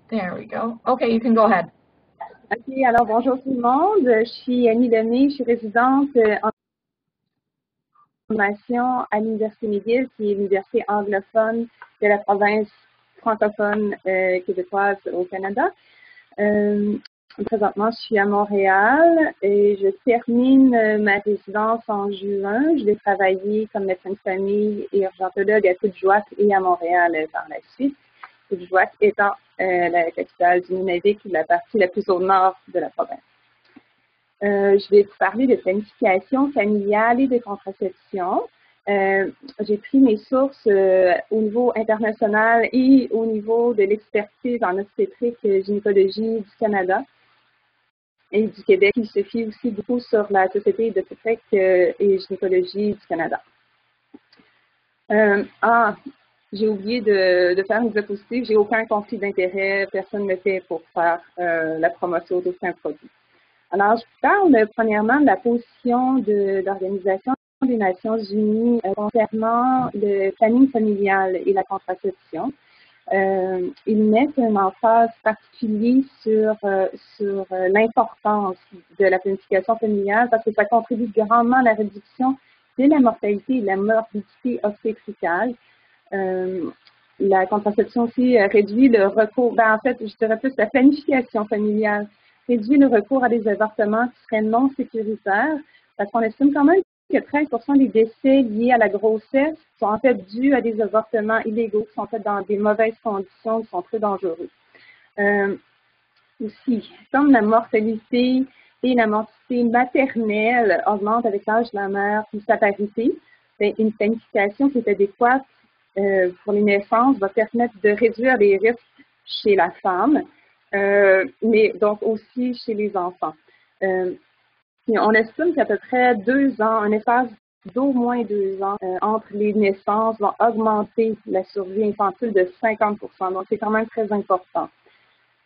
There we go. Okay, you can go ahead. OK, alors bonjour tout le monde. Je suis Annie Lemay, je suis résidente en formation à l'Université McGill, qui est l'université anglophone de la province francophone québécoise au Canada. Présentement, je suis à Montréal et je termine ma résidence en juin. Je vais travailler comme médecin de famille et urgentologue à Coudjouac et à Montréal par la suite. Coudjouac étant la capitale du Nunavik, la partie la plus au nord de la province. Je vais vous parler de planification familiale et de contraception. J'ai pris mes sources au niveau international et au niveau de l'expertise en obstétrique gynécologie du Canada et du Québec. Il se fie aussi beaucoup sur la Société d'obstétrique et gynécologie du Canada. J'ai oublié de faire une diapositive. J'ai aucun conflit d'intérêt. Personne ne me fait pour faire la promotion d'aucun produit. Alors, je vous parle premièrement de la position de l'Organisation des Nations Unies concernant le planning familial et la contraception. Ils mettent une emphase particulière sur l'importance de la planification familiale parce que ça contribue grandement à la réduction de la mortalité et de la morbidité obstétricale. La contraception aussi réduit le recours, en fait, je dirais plus la planification familiale, réduit le recours à des avortements qui seraient non sécuritaires, parce qu'on estime quand même que 13% des décès liés à la grossesse sont en fait dus à des avortements illégaux, qui sont faits dans des mauvaises conditions, qui sont très dangereux. Aussi, comme la mortalité et la mortalité maternelle augmentent avec l'âge de la mère ou sa parité, une planification qui est adéquate pour les naissances va permettre de réduire les risques chez la femme, mais donc aussi chez les enfants. On estime qu'à peu près 2 ans, un espace d'au moins 2 ans entre les naissances va augmenter la survie infantile de 50%. Donc, c'est quand même très important.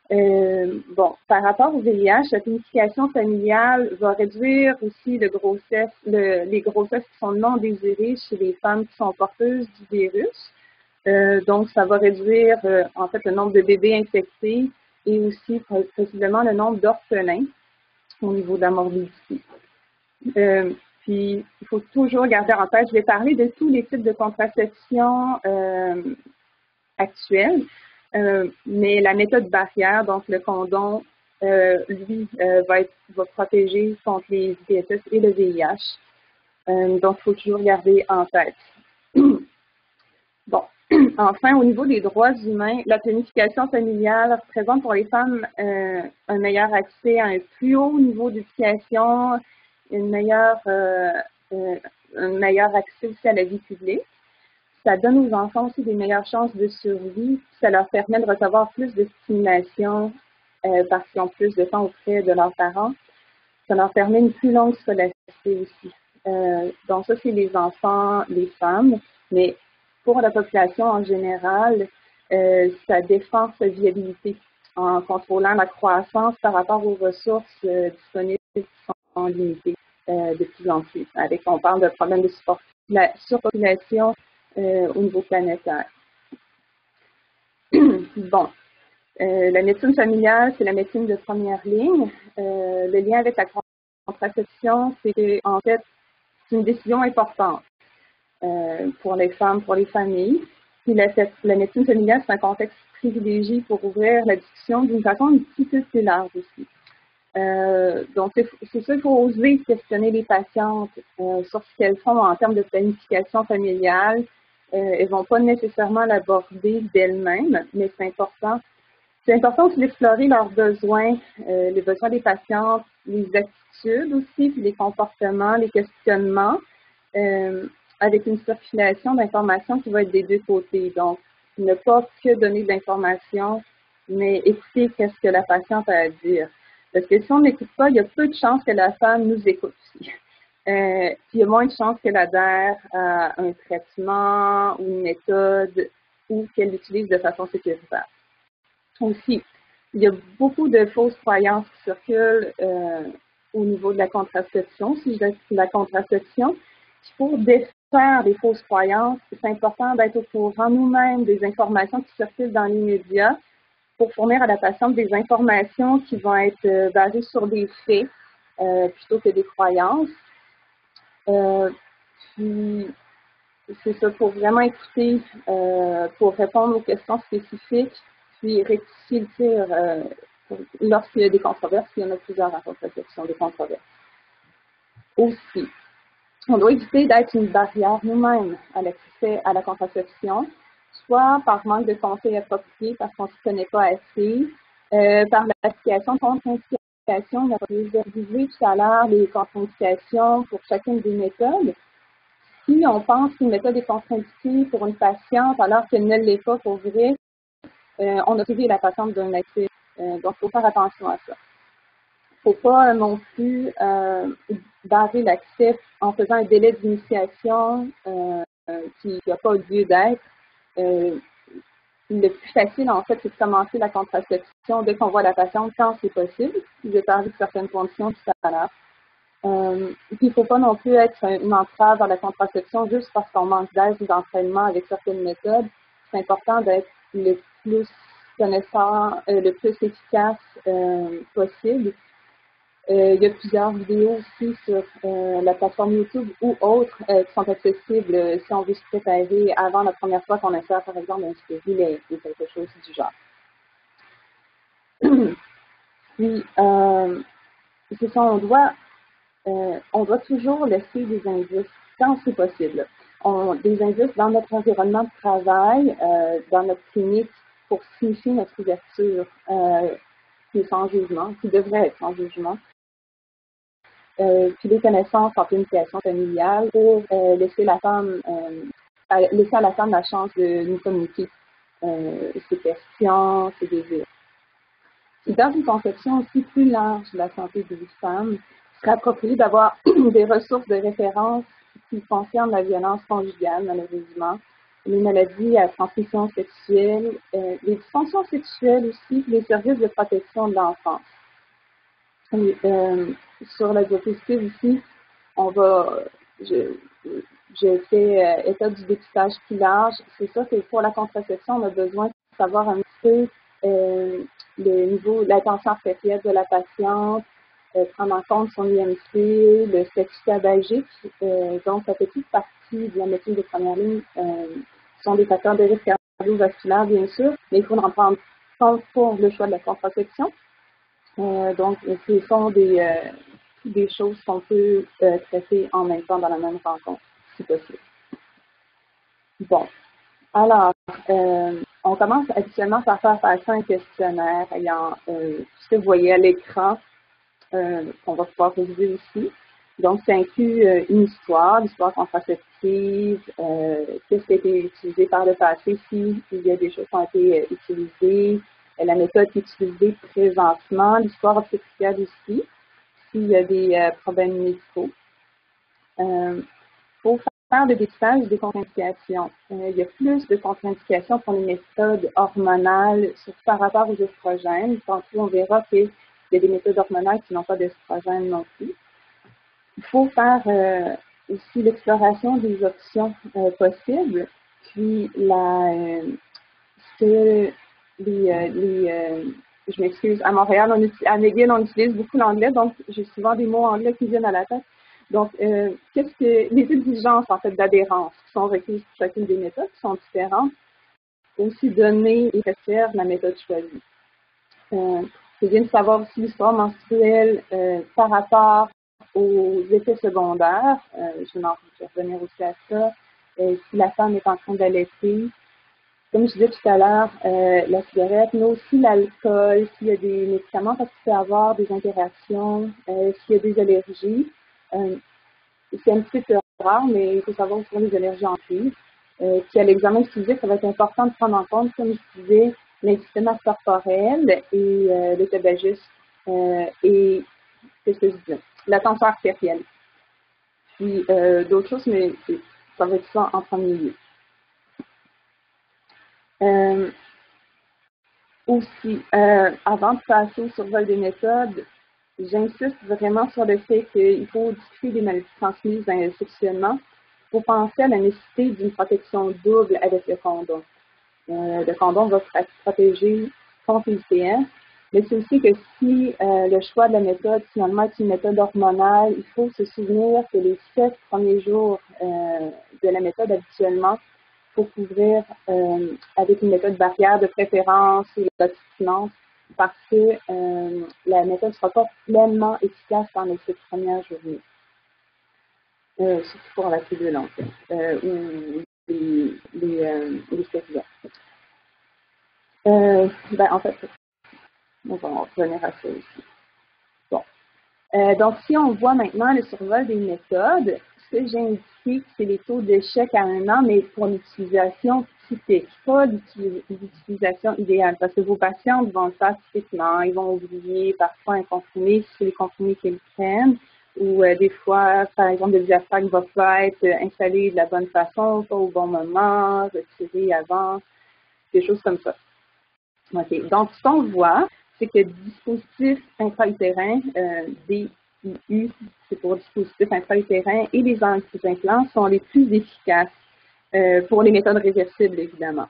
Par rapport au VIH, la planification familiale va réduire aussi les grossesses qui sont non désirées chez les femmes qui sont porteuses du virus. Donc, ça va réduire en fait le nombre de bébés infectés et aussi possiblement le nombre d'orphelins au niveau de la morbidité. Puis, il faut toujours garder en tête, je vais parler de tous les types de contraception actuels, mais la méthode barrière, donc le condom, lui, va protéger contre les IPSS et le VIH. Donc, il faut toujours garder en tête. Bon, enfin, au niveau des droits humains, la planification familiale représente pour les femmes un meilleur accès à un plus haut niveau d'éducation, un meilleur accès aussi à la vie publique. Ça donne aux enfants aussi des meilleures chances de survie. Ça leur permet de recevoir plus de stimulation parce qu'ils ont plus de temps auprès de leurs parents. Ça leur permet une plus longue scolarité aussi. Donc ça, c'est les enfants, les femmes, mais pour la population en général, ça défend sa viabilité en contrôlant la croissance par rapport aux ressources disponibles qui sont limitées de plus en plus. On parle de problèmes de surpopulation au niveau planétaire. Bon, la médecine familiale, c'est la médecine de première ligne. Le lien avec la contraception, c'est qu'en fait, c'est une décision importante pour les femmes, pour les familles. Puis la médecine familiale, c'est un contexte privilégié pour ouvrir la discussion d'une façon un petit peu plus large aussi. Donc, c'est ça, il faut oser questionner les patientes sur ce qu'elles font en termes de planification familiale. Elles ne vont pas nécessairement l'aborder d'elles-mêmes, mais c'est important. C'est important aussi d'explorer leurs besoins, les besoins des patientes, les attitudes aussi, puis les comportements, les questionnements, avec une circulation d'informations qui va être des deux côtés. Donc, ne pas que donner de l'information, mais écouter qu'est-ce que la patiente a à dire. Parce que si on n'écoute pas, il y a peu de chances que la femme nous écoute aussi. Puis il y a moins de chances qu'elle adhère à un traitement ou une méthode ou qu'elle l'utilise de façon sécuritaire. Aussi, il y a beaucoup de fausses croyances qui circulent au niveau de la contraception. Si je dis la contraception, pour défaire des fausses croyances, c'est important d'être au courant nous-mêmes des informations qui circulent dans les médias pour fournir à la patiente des informations qui vont être basées sur des faits plutôt que des croyances. Puis, c'est ça, pour vraiment écouter, pour répondre aux questions spécifiques, puis rectifier le tir lorsqu'il y a des controverses, il y en a plusieurs en contraception, des controverses. Aussi, on doit éviter d'être une barrière nous-mêmes à l'accès à la contraception, soit par manque de conseils appropriés parce qu'on ne se connaît pas assez, par l'application de contre-indications. On a révisé tout à l'heure les contre-indications pour chacune des méthodes. Si on pense qu'une méthode est contre-indiquée pour une patiente alors qu'elle ne l'est pas pour vrai, on a privé la patiente d'un accès. Donc, il faut faire attention à ça. Il ne faut pas non plus barrer l'accès en faisant un délai d'initiation qui n'a pas lieu d'être. Le plus facile, en fait, c'est de commencer la contraception dès qu'on voit la patiente quand c'est possible. J'ai parlé de certaines conditions tout à l'heure. Puis, il ne faut pas non plus être une entrave vers la contraception juste parce qu'on manque d'aide ou d'entraînement avec certaines méthodes. C'est important d'être le plus connaissant, le plus efficace possible. Il y a plusieurs vidéos aussi sur la plateforme YouTube ou autres qui sont accessibles si on veut se préparer avant la première fois qu'on insère, par exemple, un stérilet ou quelque chose du genre. Puis, c'est ça, on doit toujours laisser des indices quand c'est possible. Des indices dans notre environnement de travail, dans notre clinique, pour signifier notre ouverture, qui est sans jugement, qui devrait être sans jugement. Puis les connaissances en planification familiale pour laisser à la femme la chance de nous communiquer ses questions, ses désirs. Puis dans une conception aussi plus large de la santé des femmes, il serait approprié d'avoir des ressources de référence qui concernent la violence conjugale, malheureusement, les maladies à transmission sexuelle, les dysfonctions sexuelles aussi, les services de protection de l'enfance. Sur la diapositive ici, je fais état du dépistage plus large. C'est ça que pour la contraception, on a besoin de savoir un petit peu le niveau, la tension artérielle de la patiente, prendre en compte son IMC, le statut tabagique. Donc, ça fait toute partie de la médecine de première ligne. Ce sont des facteurs de risque cardiovasculaire, bien sûr, mais il faut en prendre compte pour le choix de la contraception. Donc, ce sont des choses qu'on peut traiter en même temps dans la même rencontre, si possible. Bon, alors, on commence habituellement par faire passer un questionnaire ayant ce que vous voyez à l'écran, qu'on va pouvoir réviser aussi. Donc, ça inclut une histoire, l'histoire contraceptive, qu'est-ce qui a été utilisé par le passé, s'il y a des choses qui ont été utilisées, la méthode qui est utilisée présentement, l'histoire obstétricale aussi, s'il y a des problèmes médicaux. Pour faire le dépistage des contre-indications, il y a plus de contre-indications pour les méthodes hormonales par rapport aux oestrogènes. Tantôt, on verra qu'il y a des méthodes hormonales qui n'ont pas d'oestrogène non plus. Il faut faire aussi l'exploration des options possibles, puis je m'excuse, à Montréal, à McGill, on utilise beaucoup l'anglais, donc j'ai souvent des mots anglais qui viennent à la tête. Donc, qu'est-ce que les exigences, en fait, d'adhérence qui sont requises pour chacune des méthodes, qui sont différentes, aussi donner et prescrire la méthode choisie. C'est bien de savoir aussi l'histoire menstruelle par rapport aux effets secondaires. Je vais revenir aussi à ça. Si la femme est en train d'allaiter, comme je disais tout à l'heure, la cigarette, mais aussi l'alcool, s'il y a des médicaments, parce qu'il peut y avoir des interactions, s'il y a des allergies. C'est un petit peu rare, mais il faut savoir aussi les allergies en cuivre. Puis à l'examen physique, ça va être important de prendre en compte, comme je disais, l'insuffisance corporelle et le tabagisme et qu'est-ce que je disais? La tension artérielle. Puis d'autres choses, mais ça va être ça en premier lieu. Aussi, avant de passer au survol des méthodes, j'insiste vraiment sur le fait qu'il faut discuter des maladies transmises sexuellement pour penser à la nécessité d'une protection double avec le condom. Le condom va protéger contre l'ICS. Mais c'est aussi que si le choix de la méthode, finalement, est une méthode hormonale, il faut se souvenir que les 7 premiers jours de la méthode, habituellement, il faut couvrir avec une méthode barrière de préférence ou de soutenance parce que la méthode ne sera pas pleinement efficace dans les 7 premières journées. Surtout pour la pilule, en fait, ou les stériles. En fait, on va revenir à ça aussi. Bon. Donc, si on voit maintenant le survol des méthodes, ce que j'ai indiqué, c'est les taux d'échec à 1 an, mais pour l'utilisation typique, pas l'utilisation idéale, parce que vos patients vont le faire typiquement, ils vont oublier parfois un comprimé, si c'est les comprimés qu'ils prennent, ou des fois, par exemple, le diaphragme va pas être installé de la bonne façon, pas au bon moment, retiré avant, des choses comme ça. OK. Donc, ce qu'on voit, c'est que le dispositif intra-utérin, DIU, c'est pour dispositif intra-utérin, et les implants sont les plus efficaces pour les méthodes réversibles, évidemment.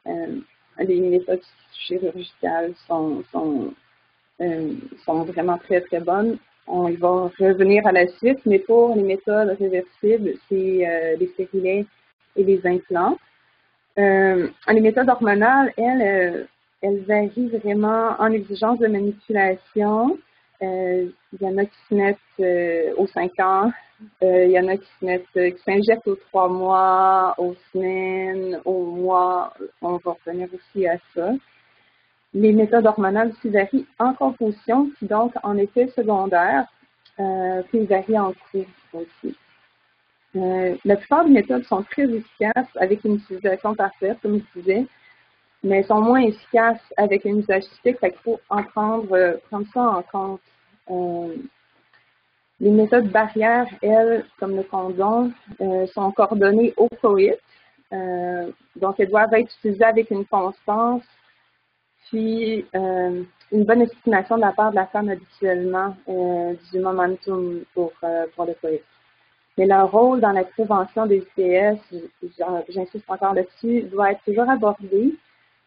Les méthodes chirurgicales sont vraiment très, très bonnes. On va revenir à la suite, mais pour les méthodes réversibles, c'est les stérilets et les implants. Les méthodes hormonales, elles varient vraiment en exigence de manipulation. Il y en a qui se mettent aux 5 ans, il y en a qui s'injectent aux 3 mois, aux semaines, aux mois. On va revenir aussi à ça. Les méthodes hormonales aussi varient en composition, puis donc en effet secondaire, puis ils varient en coût aussi. La plupart des méthodes sont très efficaces avec une utilisation parfaite, comme je disais, mais sont moins efficaces avec un usage typique, fait qu'il faut prendre ça en compte. Les méthodes barrières, elles, comme le condom, sont coordonnées au coït, donc elles doivent être utilisées avec une constance, puis une bonne estimation de la part de la femme habituellement du momentum pour le coït. Mais leur rôle dans la prévention des ICS, j'insiste encore là-dessus, doit être toujours abordé,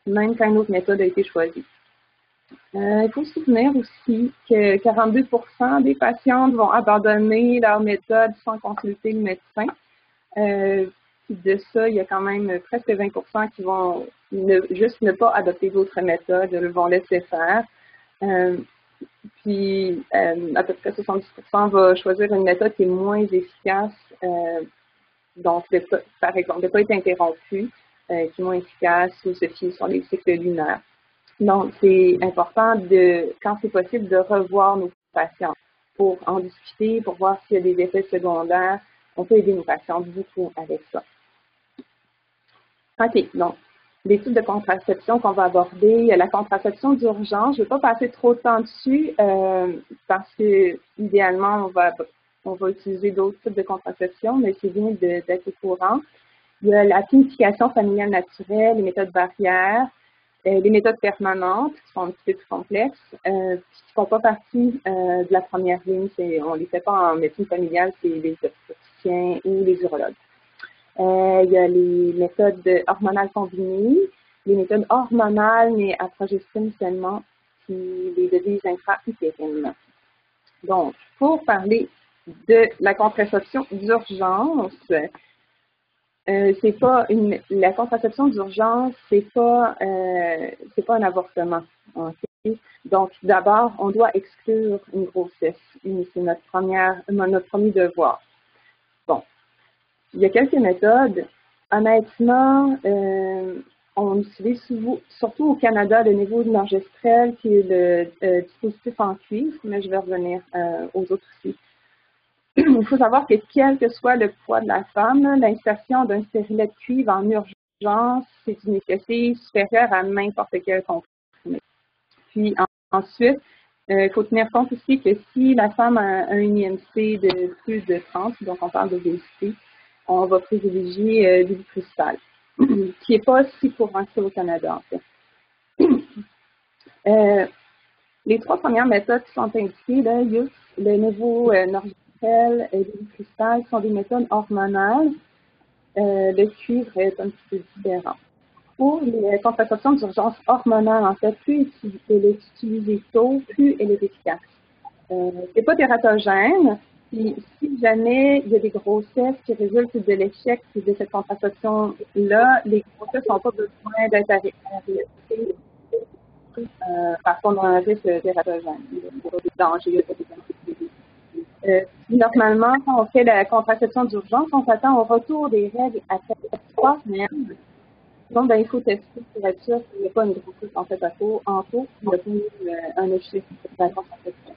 même quand une autre méthode a été choisie. Il faut se souvenir aussi que 42% des patientes vont abandonner leur méthode sans consulter le médecin. Puis de ça, il y a quand même presque 20% qui vont juste ne pas adopter d'autres méthodes, ils vont laisser faire. Puis, à peu près 70% va choisir une méthode qui est moins efficace, donc, par exemple, de ne pas être interrompu, qui est moins efficace ou se fier sur les cycles lunaires. Donc, c'est important, quand c'est possible, de revoir nos patients pour en discuter, pour voir s'il y a des effets secondaires. On peut aider nos patients beaucoup avec ça. OK, donc, les types de contraception qu'on va aborder. La contraception d'urgence, je ne vais pas passer trop de temps dessus parce que, idéalement, on va utiliser d'autres types de contraception, mais c'est bien d'être au courant. Il y a la planification familiale naturelle, les méthodes barrières, les méthodes permanentes qui sont un petit peu plus complexes, qui ne font pas partie de la première ligne. On ne les fait pas en médecine familiale, c'est les obstétriciens ou les urologues. Il y a les méthodes hormonales combinées, les méthodes hormonales, mais à progestine seulement, puis les devises intra-utérines. Donc, pour parler de la contraception d'urgence, la contraception d'urgence, c'est pas un avortement. Okay? Donc, d'abord, on doit exclure une grossesse. C'est notre premier devoir. Bon. Il y a quelques méthodes. Honnêtement, on utilise surtout au Canada le niveau de norgestrel, qui est le dispositif en cuivre, mais je vais revenir aux autres aussi. Il faut savoir que quel que soit le poids de la femme, l'insertion d'un stérilet de cuivre en urgence, c'est une nécessité supérieure à n'importe quel comprimé. Puis ensuite, il faut tenir compte aussi que si la femme a une IMC de plus de 30, donc on parle d'obésité, on va privilégier l'hydrocristal, qui n'est pas si courant que ça au Canada, en fait. Les 3 premières méthodes qui sont indiquées, là, le niveau norgestrel et l'hydrocristal sont des méthodes hormonales. Le cuivre est un petit peu différent. pour les contraceptions d'urgence hormonale, en fait, plus elle est utilisée tôt, plus elle est efficace. C'est pas tératogène. Puis, si jamais il y a des grossesses qui résultent de l'échec de cette contraception-là, les grossesses n'ont pas besoin d'être arrêtées parce qu'on a un risque tératogène. Il n'y a pas de danger, il n'y a pas de danger. Normalement, quand on fait la contraception d'urgence, on s'attend au retour des règles après 3 semaines. Donc, ben, il faut tester pour être sûr qu'il n'y a pas une grossesse en fait en cours, il n'y a pas un échec de la contraception.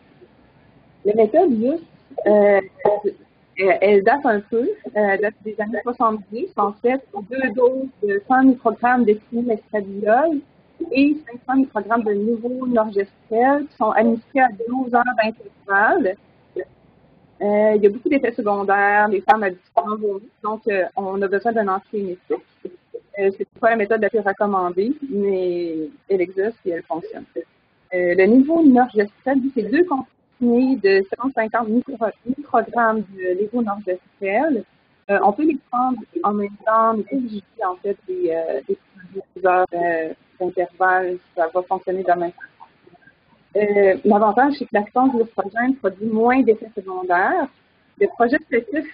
La méthode juste, elle date un peu, date des années 70. En fait, 2 doses de 100 microgrammes de estradiol et 500 microgrammes de nouveau norgestrel qui sont administrés à 12 heures d'intervalle. Il y a beaucoup d'effets secondaires, les femmes habituellement vomissent, donc on a besoin d'un antiémétique. C'est pas la méthode la plus recommandée, mais elle existe et elle fonctionne. Le niveau norgestrel, c'est 2 comprimés de 750 microgrammes de lévonorgestrel. On peut les prendre en même temps, mais pas obligé en fait des 12 heures d'intervalle, ça va fonctionner de la même façon. L'avantage, c'est que la substance de l'oestrogène produit moins d'effets secondaires. Le progestétif,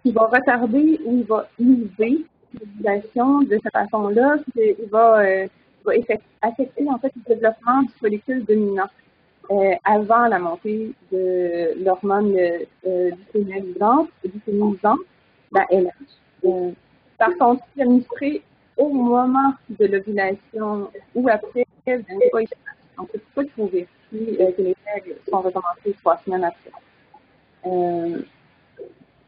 il va retarder ou il va inhiber l'ovulation de cette façon-là, il va affecter en fait le développement du follicule dominant avant la montée de l'hormone luteinisante, la LH. Par contre, si administré au moment de l'ovulation ou après, ben, c'est pas efficace. Donc, c'est pour ça qu'il faut vérifier que les règles sont recommencées 3 semaines après.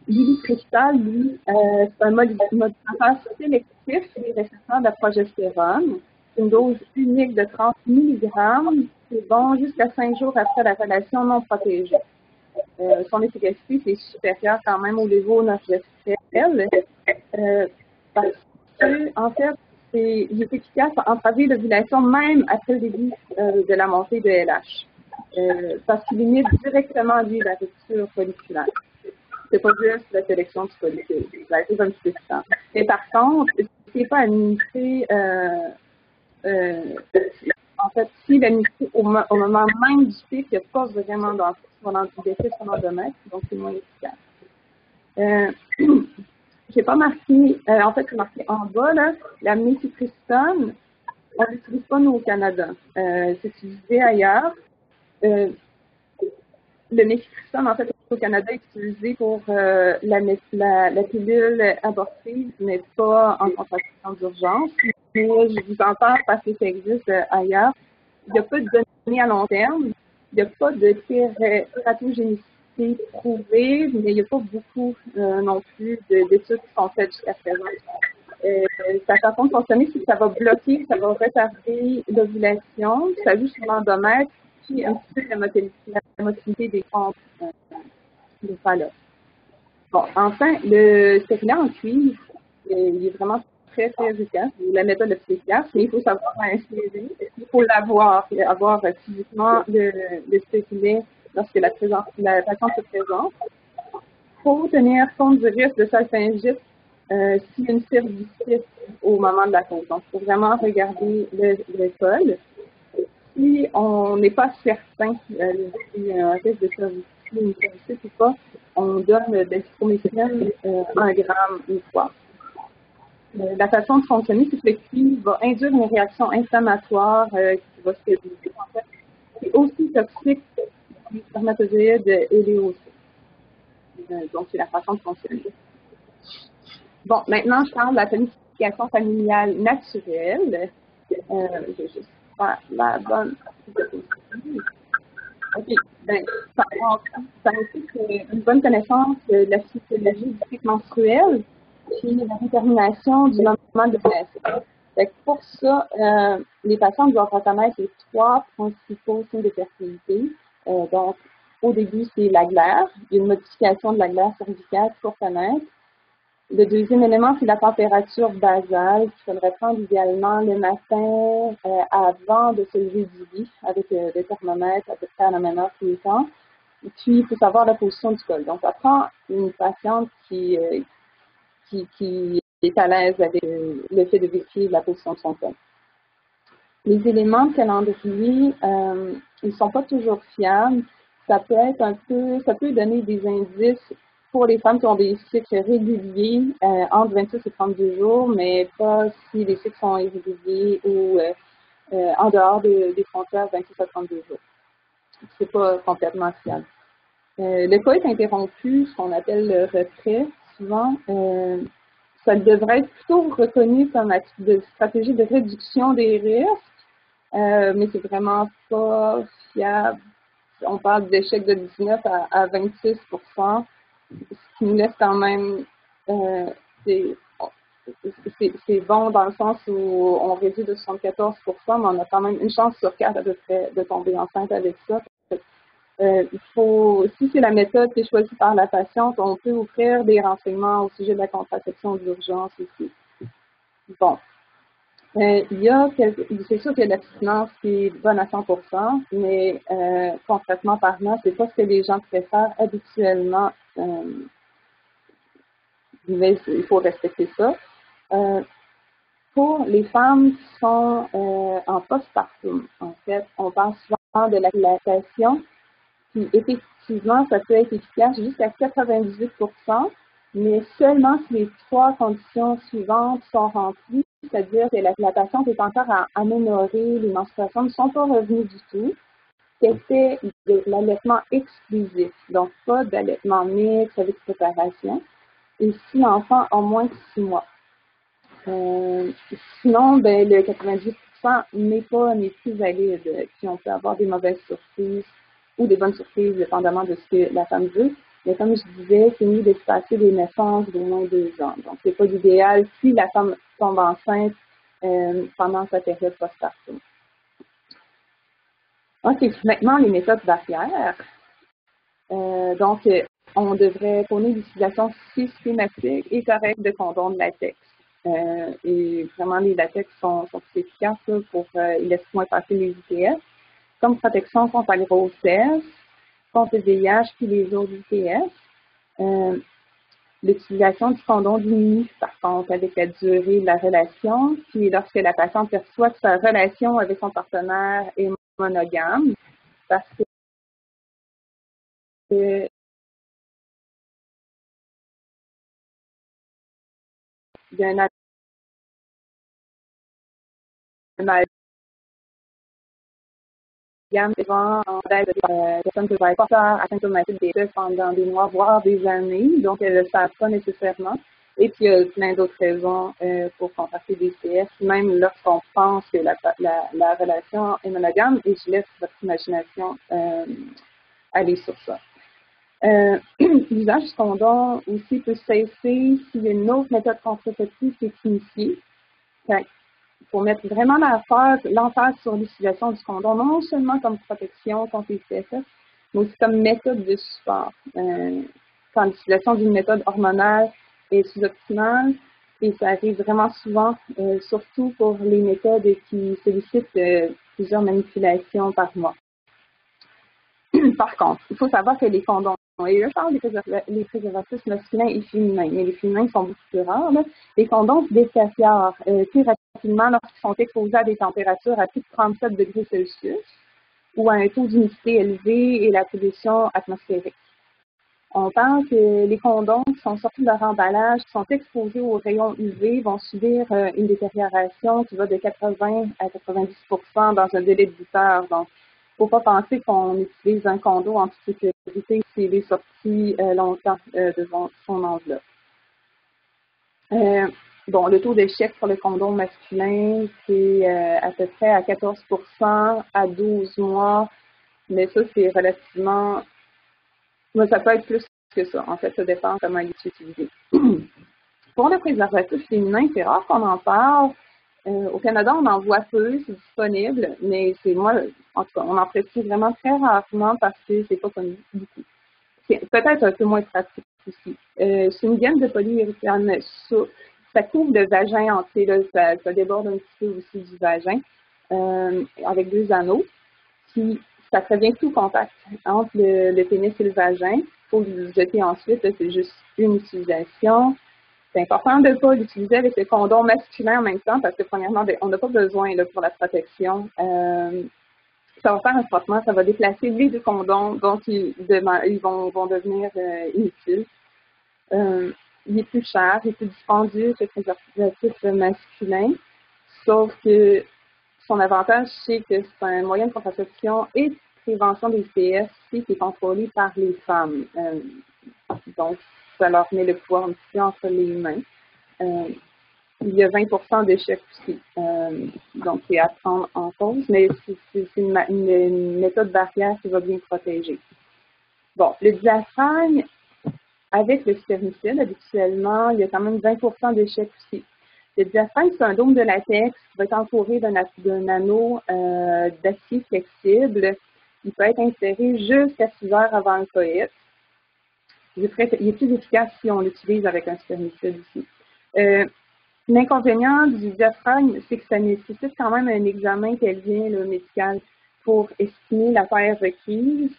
L'ilipristol, lui, c'est un modulateur sélectif des récepteurs de progestérone. C'est une dose unique de 30 mg. C'est bon jusqu'à 5 jours après la relation non protégée. Son efficacité, c'est supérieur quand même au lévonorgestrel parce que, en fait, il est efficace à entraver l'ovulation même après le début de la montée de LH. Parce qu'il limite directement, lui, la rupture folliculaire. C'est pas juste la sélection du follicule. Ça arrive un petit peu de temps. Mais par contre, ce qui n'est pas administré, en fait, si l'administré au moment même du pic, il n'y a pas vraiment d'effet sur l'endomètre, donc c'est moins efficace. J'ai pas marqué, en fait, c'est marqué en bas, là, la mifepristone, on ne l'utilise pas nous au Canada. C'est utilisé ailleurs. Le mifepristone, en fait, au Canada, est utilisé pour la pilule abortive, mais pas en contraception d'urgence. Mais je vous en parle parce que ça existe ailleurs. Il n'y a pas de données à long terme. Il n'y a pas de tératogénicité prouvée, mais il n'y a pas beaucoup non plus d'études qui sont faites jusqu'à présent. Sa façon de fonctionner, c'est que ça va bloquer, ça va retarder l'ovulation, ça joue sur l'endomètre, puis un petit peu la motilité des comptes de phallus. Bon, enfin, le stérilet en cuivre, il est vraiment très, très efficace. La méthode la plus efficace, mais il faut savoir insérer, il faut avoir physiquement le stérilet lorsque la patiente se présente. Il faut tenir compte du risque de salpingite s'il y a une cervicite au moment de la cause. Donc, il faut vraiment regarder le col. Si on n'est pas certain s'il y a un risque de cervicite ou une cervicite ou pas, on donne de l'azithromycine 1 gramme une fois. La façon de fonctionner, c'est que le cuivre va induire une réaction inflammatoire qui va se stériliser. En fait, c'est aussi toxique que les spermatozoïdes et les oocytes. Donc, c'est la façon de fonctionner. Bon, maintenant, je parle de la planification familiale naturelle. Je vais juste faire la bonne. OK. Ben, ça implique une bonne connaissance de la physiologie du cycle menstruel puis la détermination du moment de l'ovulation. Pour ça, les patients doivent reconnaître les 3 principaux signes de fertilité. Donc, au début, c'est la glaire. Il y a une modification de la glaire cervicale qu'il faut reconnaître. Le deuxième élément, c'est la température basale qu'il faudrait prendre idéalement le matin avant de se lever du lit avec le thermomètre à peu près à la même heure tous les temps. Et puis, il faut savoir la position du col. Donc, ça prend une patiente qui est à l'aise avec le fait de vérifier la position de son col. Les éléments de calendrier, ils ne sont pas toujours fiables. Ça peut donner des indices pour les femmes qui ont des cycles réguliers entre 26 et 32 jours, mais pas si les cycles sont irréguliers ou en dehors des frontières 26 à 32 jours. C'est pas complètement fiable. Le cas est interrompu, ce qu'on appelle le retrait, souvent. Ça devrait être plutôt reconnu comme de stratégie de réduction des risques, mais c'est vraiment pas fiable. On parle d'échec de 19 à 26 %, ce qui nous laisse quand même, c'est bon dans le sens où on réduit de 74 %, mais on a quand même une chance sur 4 à peu près de tomber enceinte avec ça. Si c'est la méthode qui est choisie par la patiente, on peut offrir des renseignements au sujet de la contraception d'urgence aussi. Bon. C'est sûr qu'il y a l'abstinence qui est bonne à 100%, mais concrètement parlant, c'est pas ce que les gens préfèrent habituellement. Mais il faut respecter ça. Pour les femmes qui sont en postpartum, en fait, on parle souvent de la lactation. Puis effectivement, ça peut être efficace jusqu'à 98 %, mais seulement si les 3 conditions suivantes sont remplies, c'est-à-dire que la patiente est encore à améliorer, les menstruations ne sont pas revenues du tout, c'était de l'allaitement exclusif, donc pas d'allaitement mixte avec préparation, et si l'enfant a moins de 6 mois. Sinon, le 98 % n'est plus valide, puis on peut avoir des mauvaises surprises ou des bonnes surprises, dépendamment de ce que la femme veut. Mais comme je disais, c'est mieux de se passer des naissances d'au moins 2 ans. Donc, c'est pas l'idéal si la femme tombe enceinte pendant sa période postpartum. OK, maintenant, les méthodes barrières. Donc, on devrait prôner l'utilisation systématique et correcte de condoms de latex. Et vraiment, les latex sont efficaces pour ils laissent moins passer les ITS, comme protection contre la grossesse, contre le VIH puis les autres ITS. L'utilisation du condom diminue, par contre, avec la durée de la relation, puis lorsque la patiente perçoit que sa relation avec son partenaire est monogame, parce que il y a un gamme souvent en tête des personnes qui vont être porteurs asymptomatiques des tests pendant des mois, voire des années, donc elles ne le savent pas nécessairement. Et puis, il y a plein d'autres raisons pour contracter des CS, même lorsqu'on pense que la relation est monogame, et je laisse votre imagination aller sur ça. L'usage du condom aussi peut cesser s'il y a une autre méthode contraceptive qui est initiée. Il faut mettre vraiment l'emphase sur l'utilisation du condom, non seulement comme protection contre les CSF, mais aussi comme méthode de support. Quand l'utilisation d'une méthode hormonale est sous-optimale, et ça arrive vraiment souvent, surtout pour les méthodes qui sollicitent plusieurs manipulations par mois. Par contre, il faut savoir que les condoms, et là, je parle des préservatifs masculins et féminins, mais les féminins sont beaucoup plus rares. Là. Les condoms se détériorent plus rapidement lorsqu'ils sont exposés à des températures à plus de 37 degrés Celsius ou à un taux d'humidité élevé et la pollution atmosphérique. On pense que les condoms qui sont sortis de leur emballage, qui sont exposés aux rayons UV, vont subir une détérioration qui va de 80 à 90 % dans un délai de 8 heures. Donc, il ne faut pas penser qu'on utilise un condom en toute sécurité s'il est sorti longtemps devant son enveloppe. Bon, le taux d'échec pour le condom masculin, c'est à peu près à 14 % à 12 mois, mais ça, c'est relativement... Mais ça peut être plus que ça. En fait, ça dépend comment il est utilisé. Pour le préservatif féminin, c'est rare qu'on en parle. Au Canada, on en voit peu, c'est disponible, mais en tout cas, on en précise vraiment très rarement parce que c'est pas connu beaucoup. C'est peut-être un peu moins pratique aussi. C'est une gamme de polyuréthane souple. Ça couvre le vagin entier, là, ça déborde un petit peu aussi du vagin, avec 2 anneaux. Puis, ça prévient tout contact entre le pénis et le vagin. Il faut le jeter ensuite, c'est juste une utilisation. C'est important de ne pas l'utiliser avec le condom masculin en même temps parce que, premièrement, on n'a pas besoin là, pour la protection. Ça va faire un frottement, ça va déplacer les deux condoms, donc ils vont devenir inutiles. Il est plus cher, il est plus dispendieux que le préservatif masculin, sauf que son avantage, c'est que c'est un moyen de contraception et de prévention des IST qui est contrôlé par les femmes. Donc, ça leur met le pouvoir un petit peu entre les mains. Il y a 20% d'échecs aussi. Donc, c'est à prendre en compte, mais c'est une méthode barrière qui va bien protéger. Bon, le diaphragme, avec le spermicide, habituellement, il y a quand même 20% d'échecs aussi. Le diaphragme, c'est un dôme de latex qui va être entouré d'un anneau d'acier flexible. Il peut être inséré jusqu'à 6 heures avant le coït. Il est plus efficace si on l'utilise avec un spermicide aussi. L'inconvénient du diaphragme, c'est que ça nécessite quand même un examen pelvien médical pour estimer la taille requise.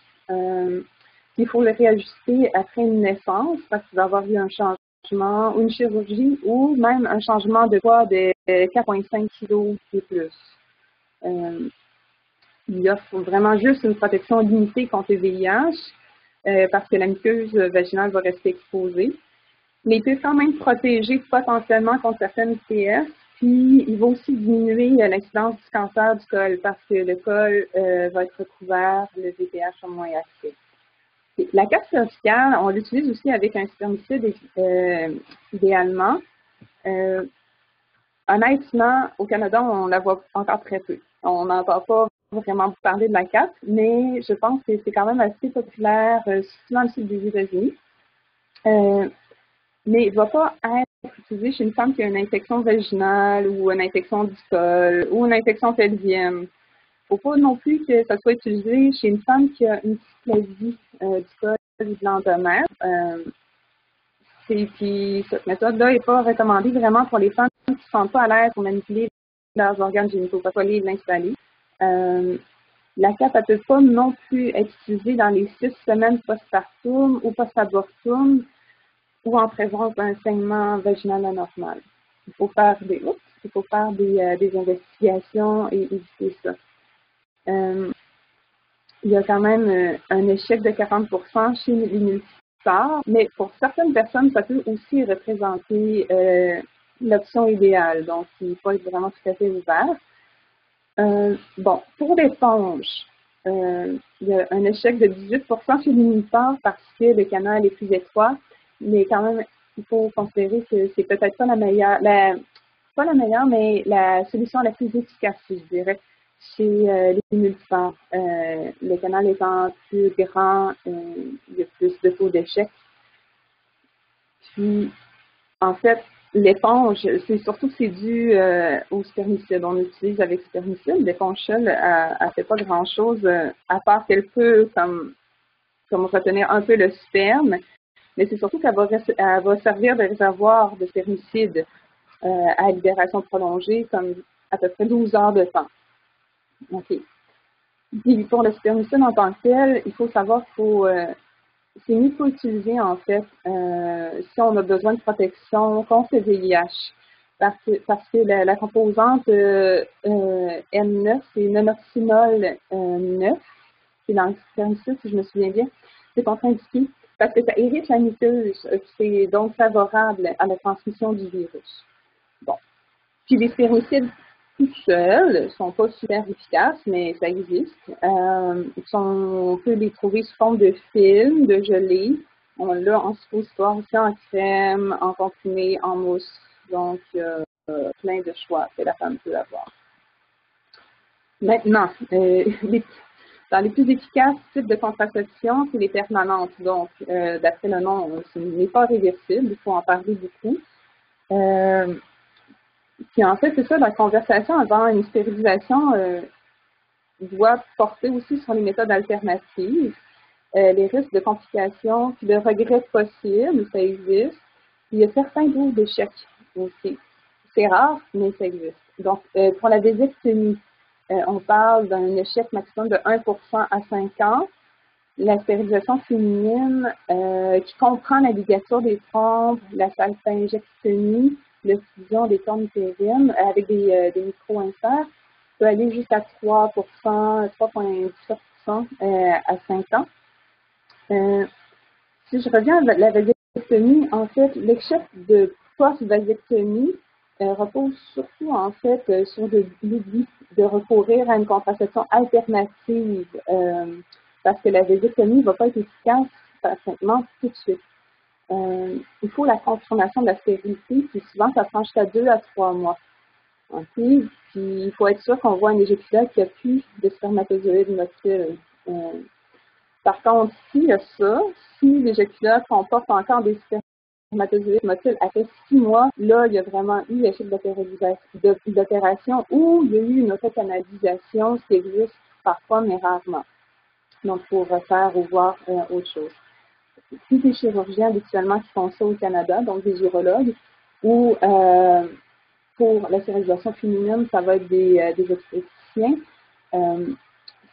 Il faut le réajuster après une naissance parce qu'il va y avoir eu un changement ou une chirurgie ou même un changement de poids de 4,5 kg et plus. Il offre vraiment juste une protection limitée contre le VIH parce que la muqueuse vaginale va rester exposée. Mais il peut quand même protéger potentiellement contre certaines IST, puis il va aussi diminuer l'incidence du cancer du col parce que le col va être recouvert, le VPH a moins accès. La cape cervicale, on l'utilise aussi avec un spermicide idéalement. Honnêtement, au Canada, on la voit encore très peu. On n'entend pas vraiment parler de la cape, mais je pense que c'est quand même assez populaire, surtout dans le sud des États-Unis. Mais il ne va pas être utilisé chez une femme qui a une infection vaginale ou une infection du col ou une infection pelvienne. Il ne faut pas non plus que ça soit utilisé chez une femme qui a une dysplasie du col ou de l'endomère. Puis cette méthode-là n'est pas recommandée vraiment pour les femmes qui ne se sentent pas à l'aise pour manipuler leurs organes génitaux, pas les l'installer. La CAP ne peut pas non plus être utilisée dans les 6 semaines postpartum ou post-abortum ou en présence d'un saignement vaginal anormal. Il faut faire des investigations et éviter ça. Il y a quand même un échec de 40% chez les multiparts, mais pour certaines personnes, ça peut aussi représenter l'option idéale. Donc, il faut être vraiment tout à fait ouvert. Bon, pour l'éponge, il y a un échec de 18% chez les multiparts parce que le canal est plus étroit. Mais quand même, il faut considérer que c'est peut-être pas la meilleure, mais la solution la plus efficace, je dirais, chez les multiparts. Le canal étant plus grand, il y a plus de taux d'échec. Puis, en fait, l'éponge, c'est surtout que c'est dû au spermicide. On l'utilise avec spermicide. L'éponge seule, elle ne fait pas grand-chose, à part qu'elle peut comme retenir un peu le sperme. Mais c'est surtout qu'elle va servir de réservoir de spermicide à libération prolongée, comme à peu près 12 heures de temps. OK. Puis pour le spermicide en tant que tel, il faut savoir qu'il c'est mieux qu'il faut utiliser en fait si on a besoin de protection contre le VIH. Parce que la composante N9, c'est monoxynol 9, c'est dans le spermicide, si je me souviens bien, c'est contre-indiqué. Parce que ça irrite la muqueuse, c'est donc favorable à la transmission du virus. Bon. Puis les spermicides tout seuls ne sont pas super efficaces, mais ça existe. On peut les trouver sous forme de film, de gelée. On l'a en suppositoire aussi, en crème, en comprimé, en mousse. Donc, plein de choix que la femme peut avoir. Maintenant, dans les plus efficaces types de contraception, c'est les permanentes. Donc, d'après le nom, ce n'est pas réversible, il faut en parler beaucoup. Puis en fait, c'est ça, la conversation avant une stérilisation doit porter aussi sur les méthodes alternatives, les risques de complications, puis de regrets possibles, ça existe. Il y a certains taux d'échec aussi. C'est rare, mais ça existe. Donc, pour la vasectomie, on parle d'un échec maximum de 1% à 5 ans. la stérilisation féminine qui comprend la ligature des trompes, la salpingectomie, l'occlusion des cornes utérines avec des micro-inserts peut aller jusqu'à 3,17% à 5 ans. Si je reviens à la vasectomie, en fait, l'échec de post-vasectomie repose surtout, en fait, sur l'oubli de recourir à une contraception alternative parce que la vasectomie ne va pas être efficace parfaitement tout de suite. Il faut la confirmation de la stérilité, puis souvent, ça prend jusqu'à 2 à 3 mois. Okay? Puis, il faut être sûr qu'on voit un éjaculateur qui n'a plus de spermatozoïdes motiles. Par contre, s'il y a ça, si l'éjaculateur comporte encore des spermatozoïdes motiles après 6 mois, là, il y a vraiment eu l'échec d'opération ou il y a eu une autocanalisation, ce qui existe parfois, mais rarement. Donc, il faut refaire ou voir autre chose. Si des chirurgiens habituellement qui font ça au Canada, donc des urologues, ou pour la stérilisation féminine, ça va être des obstétriciens.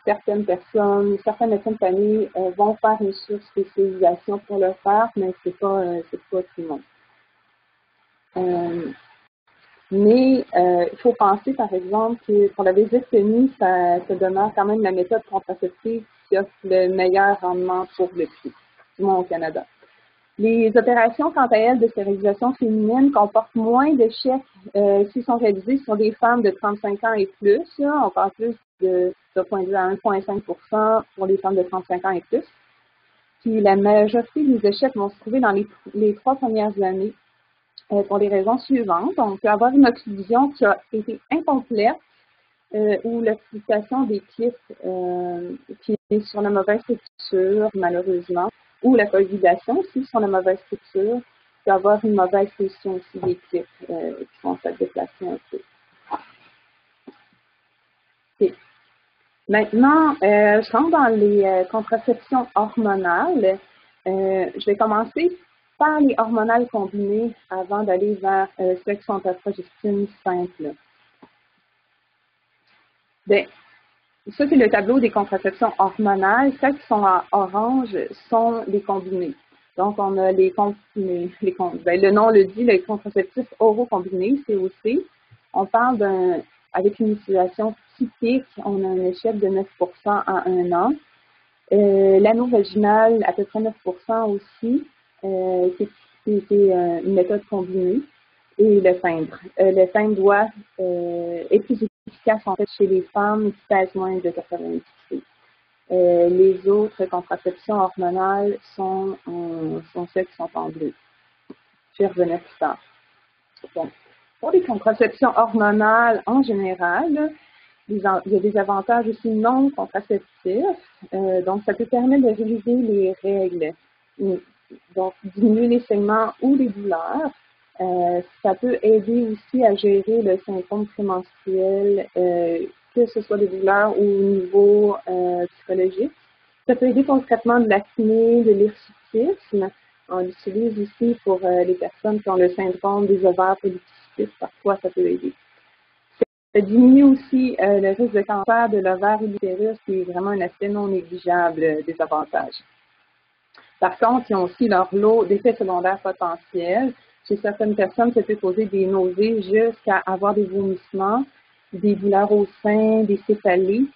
Certaines personnes, certains médecins de famille vont faire une surspécialisation pour le faire, mais c'est pas tout le monde. Mais il faut penser, par exemple, que pour la vasectomie, ça demeure quand même la méthode contraceptive qui offre le meilleur rendement pour le prix, du moins au Canada. Les opérations, quant à elles, de stérilisation féminine comportent moins d'échecs s'ils sont réalisés sur des femmes de 35 ans et plus. Là, on parle plus de 1,5% pour les femmes de 35 ans et plus. Puis la majorité des échecs vont se trouver dans les 3 premières années pour les raisons suivantes. On peut avoir une occlusion qui a été incomplète ou l'occlusion des clips qui est sur la mauvaise structure, malheureusement, ou la coagulation aussi sur la mauvaise structure. Il peut avoir une mauvaise position aussi des clips qui vont se déplacer un peu. Okay. Maintenant, je rentre dans les contraceptions hormonales. Je vais commencer par les hormonales combinées avant d'aller vers celles qui sont à progestine simple. Bien, ça, c'est le tableau des contraceptions hormonales. Celles qui sont en orange sont les combinées. Donc, on a le nom le dit, les contraceptifs oraux combinés, COC. On parle avec une utilisation typique, on a un échec de 9% en 1 an. L'anneau vaginal, à peu près 9% aussi, c'est une méthode combinée. Et le timbre. Le timbre est plus efficace en fait chez les femmes qui pèsent moins de 90 kg. Les autres contraceptions hormonales sont celles qui sont en bleu. Je vais revenir plus tard. Bon. Pour les contraceptions hormonales, en général, il y a des avantages aussi non contraceptifs. Donc, ça peut permettre de réviser les règles. Donc, diminuer les saignements ou les douleurs. Ça peut aider aussi à gérer le symptôme prémenstruel, que ce soit des douleurs ou au niveau psychologique. Ça peut aider pour le traitement de l'acné, de l'hirsutisme. On l'utilise aussi pour les personnes qui ont le syndrome des ovaires polykystiques. Parfois, ça peut aider. Ça diminue aussi le risque de cancer de l'ovaire et de l'utérus, qui est vraiment un aspect non négligeable des avantages. Par contre, ils ont aussi leur lot d'effets secondaires potentiels. Chez certaines personnes, ça peut causer des nausées jusqu'à avoir des vomissements, des douleurs au sein, des céphalées.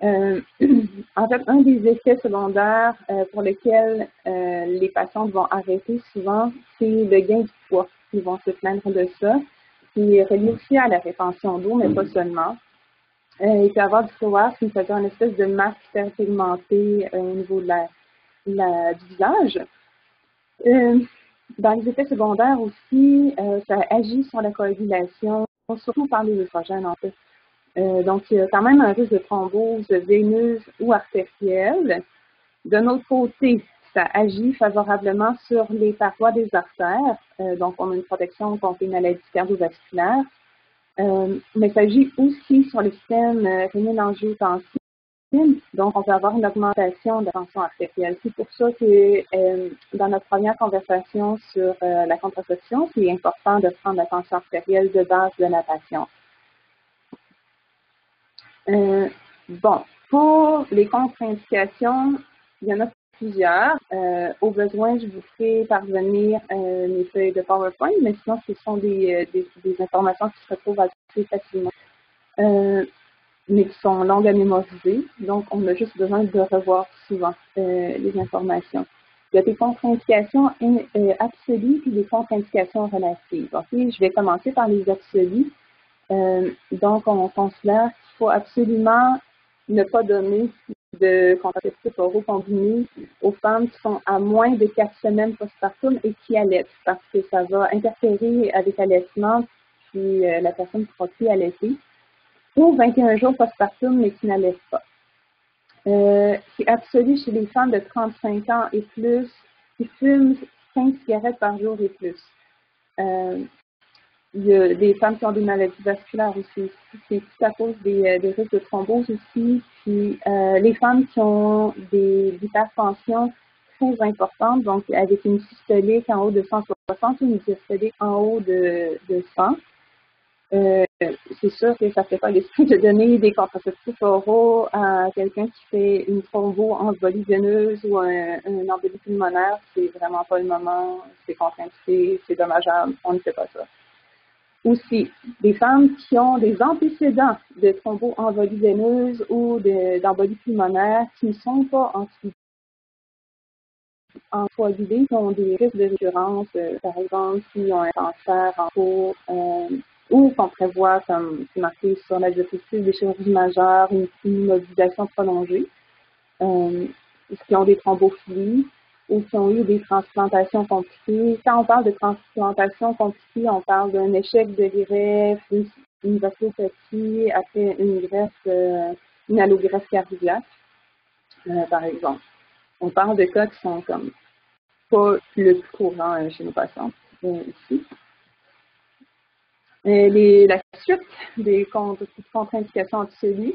En fait, un des effets secondaires pour lesquels les patientes vont arrêter souvent, c'est le gain du poids. Ils vont se plaindre de ça. Qui est relié aussi à la rétention d'eau, mais pas seulement. Il peut y avoir du flouage, qui fait une espèce de masse hyperpigmentée au niveau de du visage. Dans les effets secondaires aussi, ça agit sur la coagulation, surtout par les œstrogènes en fait. Donc, il y a quand même un risque de thrombose veineuse ou artérielle. D'un autre côté, ça agit favorablement sur les parois des artères. Donc, on a une protection contre les maladies cardiovasculaires. Mais ça agit aussi sur le système rénine-angiotensine. Donc, on peut avoir une augmentation de la tension artérielle. C'est pour ça que dans notre première conversation sur la contraception, c'est important de prendre la tension artérielle de base de la patiente. Bon, pour les contre-indications, Il y en a plusieurs. Au besoin, je vous ferai parvenir mes feuilles de PowerPoint, mais sinon, ce sont des informations qui se retrouvent assez facilement, mais qui sont longues à mémoriser. Donc, on a juste besoin de revoir souvent les informations. Il y a des contre-indications absolues et des contre-indications relatives. Okay? Je vais commencer par les absolues. Donc, on considère qu'il faut absolument ne pas donner de contraceptifs oraux combinés aux femmes qui sont à moins de 4 semaines postpartum et qui allaitent, parce que ça va interférer avec l'allaitement, puis la personne ne pourra plus allaiter, ou 21 jours postpartum, mais qui n'allaitent pas. C'est absolu chez les femmes de 35 ans et plus qui fument 5 cigarettes par jour et plus. Il y a des femmes qui ont des maladies vasculaires aussi. C'est tout à cause des risques de thrombose aussi. Puis les femmes qui ont des hypertensions très importantes, donc avec une systolique en haut de 160 ou une diastolique en haut de 100. C'est sûr que ça ne fait pas l'esprit de donner des contraceptifs oraux à quelqu'un qui fait une thromboembolie veineuse ou un embolie pulmonaire. C'est vraiment pas le moment, c'est contre-indiqué, c'est dommageable, on ne fait pas ça. Aussi, des femmes qui ont des antécédents de thromboembolie veineuse ou d'embolie pulmonaire qui ne sont pas anticoagulées, qui ont des risques de récurrence, par exemple, s'ils ont un cancer en cours, ou qu'on prévoit, comme c'est marqué sur la diapositive, des chirurgies majeures, une immobilisation prolongée, qui ont des thrombophilies, ou qui ont eu des transplantations compliquées. Quand on parle de transplantation compliquée, on parle d'un échec de greffe, une vasculopathie après une greffe, une allogreffe cardiaque, par exemple. On parle de cas qui sont comme pas le plus courant chez nos patients ici. La suite des contre-indications absolues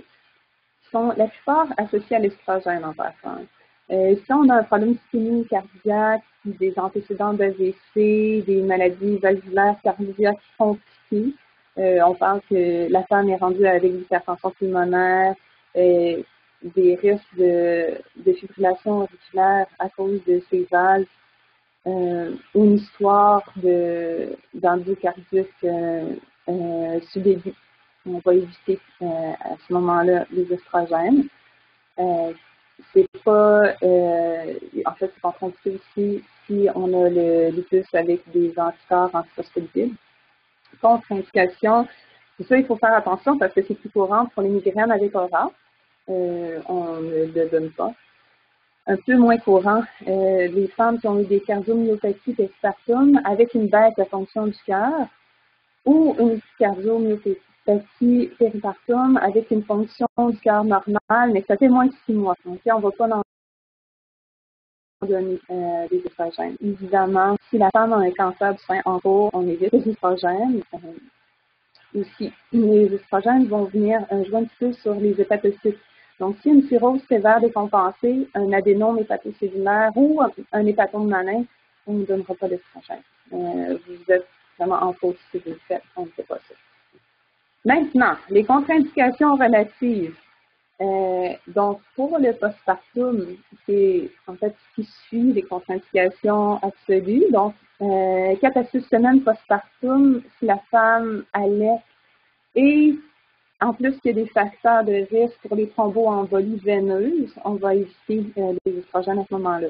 sont la plupart associées à l'estrogène en passant. Si on a un problème d'ischémie cardiaque, des antécédents d'AVC, des maladies valvulaires cardiaques compliquées, on parle que la femme est rendue avec l'hypertension pulmonaire, des risques de fibrillation auriculaire à cause de ces valves, une histoire d'endocardite sub-aiguë. On va éviter à ce moment-là les estrogènes. C'est pas, en fait, c'est contre-indiqué aussi si on a le lupus avec des anticorps antiphospholipides. Contre-indication, c'est ça, il faut faire attention parce que c'est plus courant pour les migraines avec aura. On ne le donne pas. Un peu moins courant, les femmes qui ont eu des cardiomyopathies postpartum avec une baisse de fonction du cœur ou une cardiomyopathie péripartum avec une fonction du cœur normale, mais ça fait moins de 6 mois. Donc, on ne va pas en donner des estrogènes. Évidemment, si la femme a un cancer du sein en cours, on évite les estrogènes. Aussi, les estrogènes vont venir jouer un petit peu sur les hépatocytes. Donc, si une cirrhose sévère décompensée, un adénome hépatocellulaire ou un hépatome malin, on ne donnera pas d'estrogène. Vous êtes vraiment en faute si vous le faites, on ne fait pas ça. Maintenant, les contre-indications relatives. Donc, pour le postpartum, c'est en fait ce qui suit les contre-indications absolues. Donc, 4 à 6 semaines postpartum, si la femme allait et en plus qu'il y a des facteurs de risque pour les thromboembolies veineuses, on va éviter les estrogènes à ce moment-là.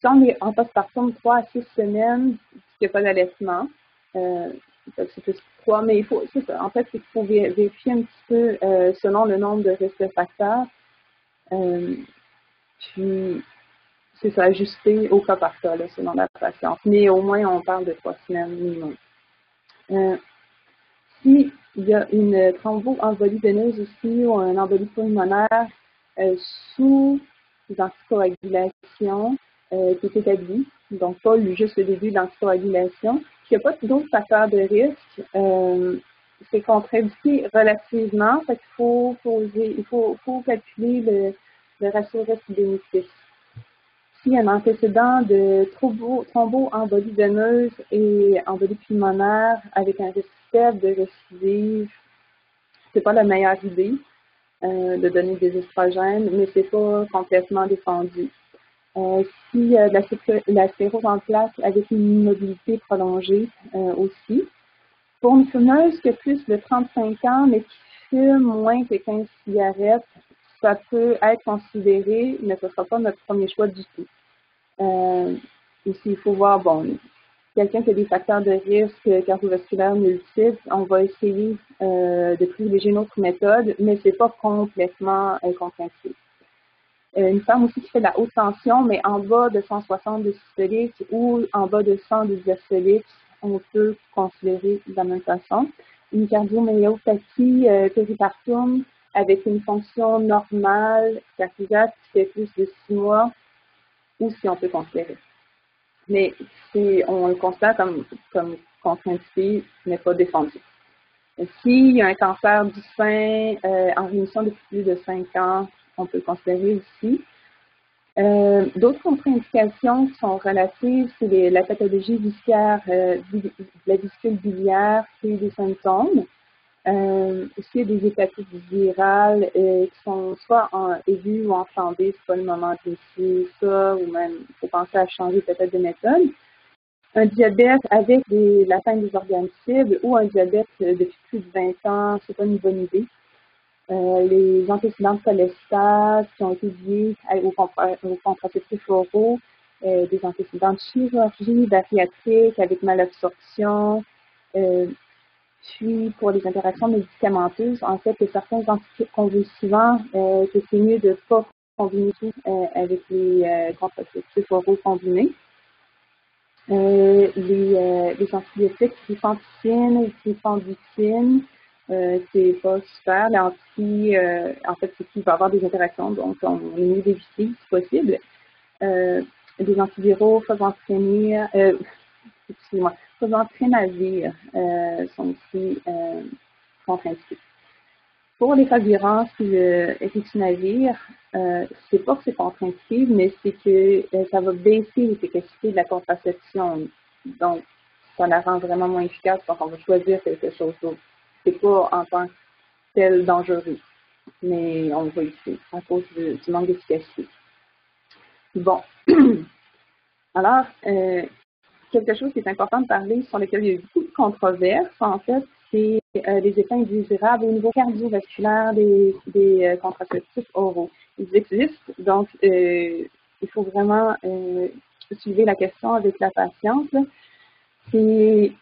Si on est en postpartum 3 à 6 semaines, il n'y a pas d'allaitement, c'est plus 3, mais il faut, c'est ça. En fait, il faut vérifier un petit peu selon le nombre de risques de facteurs. Puis, c'est ça, ajuster au cas par cas, là, selon la patiente. Mais au moins, on parle de 3 semaines minimum. S'il y a une thromboembolie veineuse aussi ou un embolie pulmonaire sous l'anticoagulation qui est établie, donc pas juste le début de l'anticoagulation, s'il n'y a pas d'autres facteurs de risque, c'est contre-indiqué relativement, fait qu'il faut calculer le ratio risque-bénéfice. S'il y a un antécédent de thromboembolie veineuse et embolie pulmonaire avec un risque faible de récidive, c'est pas la meilleure idée de donner des estrogènes, mais c'est pas complètement défendu. Si la sclérose en place avec une immobilité prolongée aussi. Pour une fumeuse qui a plus de 35 ans, mais qui fume moins que 15 cigarettes, ça peut être considéré, mais ce ne sera pas notre premier choix du tout. Aussi, il faut voir, bon, quelqu'un qui a des facteurs de risque cardiovasculaires multiples, on va essayer de privilégier une autre méthode, mais ce n'est pas complètement contre-indiqué. Une femme aussi qui fait de la haute tension, mais en bas de 160 de systolique ou en bas de 100 de diastolique, on peut considérer de la même façon. Une cardiomyopathie péripartum avec une fonction normale cardiaque qui fait plus de 6 mois, aussi on peut considérer. Mais on le considère comme contre-indiqué, mais pas défendu. S'il y a un cancer du sein en rémission depuis plus de 5 ans, on peut le considérer aussi. D'autres contre-indications qui sont relatives, c'est la pathologie viscéraire, la vésicule biliaire, c'est des symptômes. Aussi, il y a des hépatites virales qui sont soit aiguës ou enflammées, c'est pas le moment d'initier ça, ou même il faut penser à changer peut-être de méthode. Un diabète avec l'atteinte des organes cibles ou un diabète depuis plus de 20 ans, c'est pas une bonne idée. Les antécédents de cholestase qui ont été liés aux contraceptifs oraux, des antécédents de chirurgie bariatrique avec malabsorption, puis pour les interactions médicamenteuses, en fait, il y a certains anticonvulsivants que c'est mieux de ne pas combiner tout avec les contraceptifs oraux combinés. Les antibiotiques, rifampicine, rifambicine, c'est pas super. En fait, c'est qu'il va y avoir des interactions, donc on est mieux d'éviter si possible. Des antiviraux, fosentrénavir sont aussi contre-indiqués. Pour les favirences et le ritonavir, c'est pas que c'est contre-indiqué, mais c'est que ça va baisser l'efficacité de la contraception. Donc, ça la rend vraiment moins efficace, donc on va choisir quelque chose d'autre. C'est pas en tant que tel dangereux, mais on va éviter à cause du manque d'efficacité. Bon. Alors, quelque chose qui est important de parler, sur lequel il y a eu beaucoup de controverses, en fait, c'est les effets indésirables au niveau cardiovasculaire des contraceptifs oraux. Ils existent, donc il faut vraiment suivre la question avec la patiente. C'est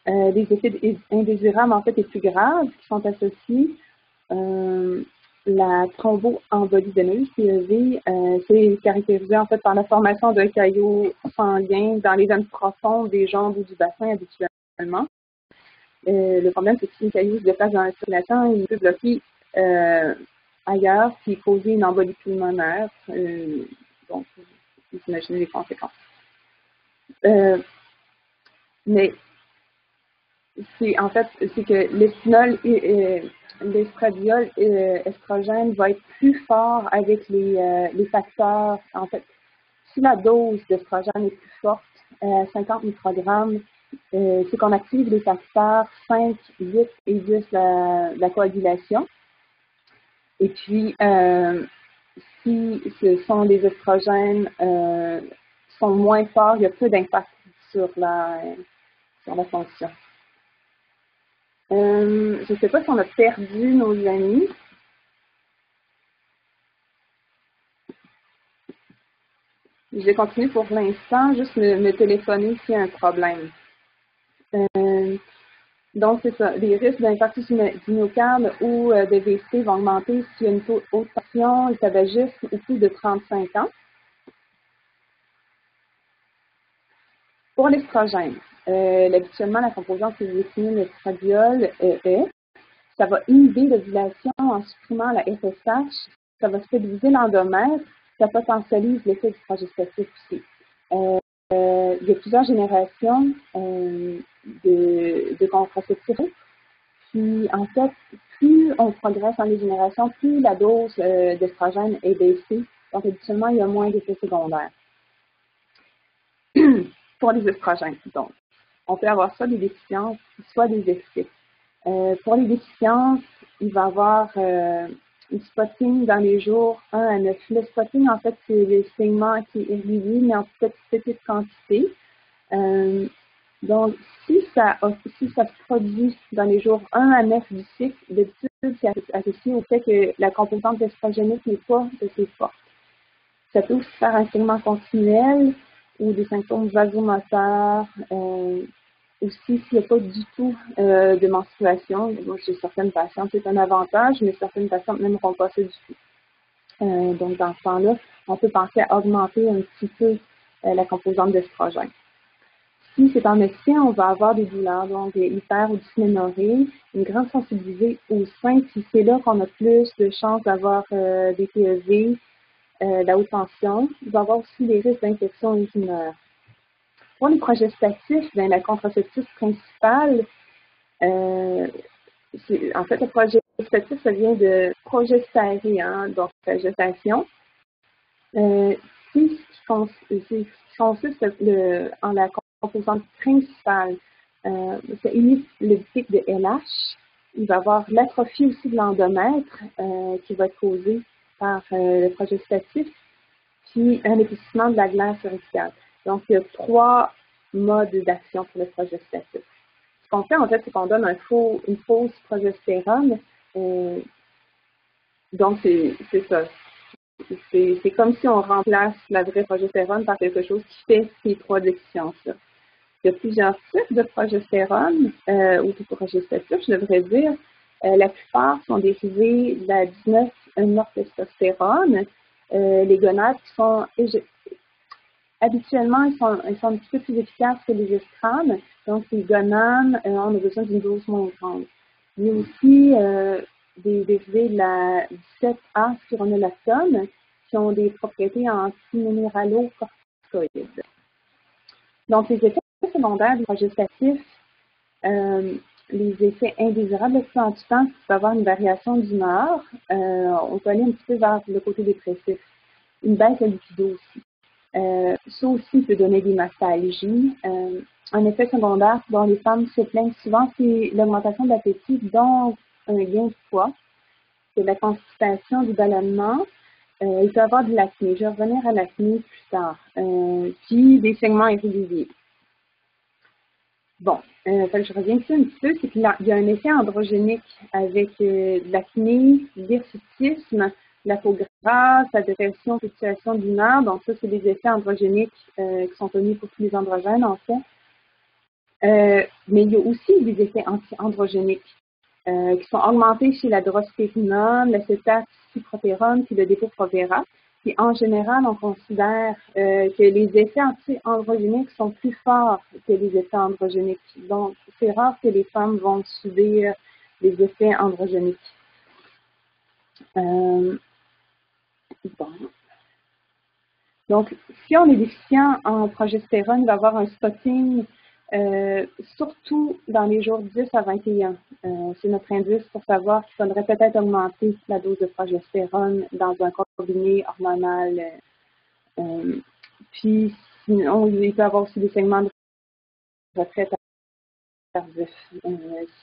les effets indésirables, en fait, les plus graves qui sont associés. La thromboembolie veineuse, TEV, c'est caractérisé en fait par la formation d'un caillot sanguin dans les veines profondes des jambes ou du bassin habituellement. Le problème, c'est que si le caillou se déplace dans la circulation, il peut bloquer ailleurs, puis causer une embolie pulmonaire. Donc, vous imaginez les conséquences. Mais en fait, c'est que l'estinol l'estradiol estrogène va être plus fort avec les facteurs. En fait, si la dose d'estrogène est plus forte, 50 microgrammes, c'est qu'on active les facteurs 5, 8 et 10 de la coagulation. Et puis, si ce sont des estrogènes sont moins forts, il y a peu d'impact sur la fonction. Je ne sais pas si on a perdu nos amis. Je vais continuer pour l'instant, juste me téléphoner s'il y a un problème. Donc, c'est ça. Les risques d'infarctus du myocarde ou de VC vont augmenter s'il y a une haute tension, le tabagisme ou plus de 35 ans. Pour l'estrogène, habituellement, la composante qui est définie l'estradiol est, ça va inhiber l'ovulation en supprimant la FSH, ça va stabiliser l'endomètre, ça potentialise l'effet du progestatif aussi. Il y a plusieurs générations de contraceptifs. Puis, en fait, plus on progresse dans les générations, plus la dose d'estrogène est baissée. Donc, habituellement, il y a moins d'effets secondaires. Pour les estrogènes, donc, on peut avoir soit des déficiences, soit des excès. Pour les déficiences, il va y avoir du spotting dans les jours 1 à 9. Le spotting, en fait, c'est le saignement qui est irrégulier, mais en petite quantité. Donc, si ça se produit dans les jours 1 à 9 du cycle, d'habitude, c'est associé au fait que la composante estrogénique n'est pas assez forte. Ça peut aussi faire un saignement continuel ou des symptômes vasomoteurs. Aussi, s'il n'y a pas du tout de menstruation, moi, chez certaines patientes, c'est un avantage, mais certaines patientes n'aimeront pas ça du tout. Donc, dans ce temps-là, on peut penser à augmenter un petit peu la composante d'estrogène. Si c'est en excès, on va avoir des douleurs, donc des hyper- ou dysménorrhée, une grande sensibilité au sein, puis c'est là qu'on a plus de chances d'avoir des PEV, la haute tension. Il va y avoir aussi des risques d'infection urinaire. Pour les progestatifs, ben, la contraceptive principale, en fait, le progestatif, ça vient de progestare, hein, donc la gestation. C'est ce qui consiste en la composante principale. Ça imite le pic de LH. Il va y avoir l'atrophie aussi de l'endomètre qui va être causée par le progestatif, puis un épaississement de la glaire cervicale. Donc, il y a 3 modes d'action pour le progestatif. Ce qu'on fait, en fait, c'est qu'on donne une fausse progestérone. Donc, c'est ça. C'est comme si on remplace la vraie progestérone par quelque chose qui fait ces 3 déficiences-là. Il y a plusieurs types de progestérone ou de progestatifs, je devrais dire. La plupart sont dérivés de la 19-nortestostérone. Les gonades sont habituellement, ils sont un petit peu plus efficaces que les estranes. Donc, les gonades, on a besoin d'une dose moins grande. Il y a aussi des dérivés de la 17A spironolactone qui ont des propriétés antiminéralocorticoïdes. Donc, les effets secondaires du progestatif, les effets indésirables du temps, ça peut avoir une variation d'humeur. On peut aller un petit peu vers le côté dépressif. Une baisse de lipido aussi. Ça aussi peut donner des nostalgies. Un effet secondaire dont les femmes se plaignent souvent, c'est l'augmentation de l'appétit, donc un gain de poids. C'est la constipation, du ballonnement. Il peut y avoir de l'acné. Je vais revenir à l'acné plus tard. Puis des saignements irréguliers. Bon, je reviens dessus un petit peu, c'est qu'il y a un effet androgénique avec l'acné, l'hirsutisme, la peau grasse, la dépression, fluctuation d'humeur. Donc ça, c'est des effets androgéniques qui sont connus pour tous les androgènes, en fait. Mais il y a aussi des effets anti-androgéniques qui sont augmentés chez la drospérinone, l'acétacipropérone puis le dépôt-provera. Puis en général, on considère que les effets anti-androgéniques sont plus forts que les effets androgéniques. Donc, c'est rare que les femmes vont subir les effets androgéniques. Bon. Donc, si on est déficient en progestérone, il va y avoir un spotting surtout dans les jours 10 à 21. C'est notre indice pour savoir qu'il faudrait peut-être augmenter la dose de progestérone dans un combiné hormonal. Puis, sinon, il peut y avoir aussi des segments de retraite tardif s'il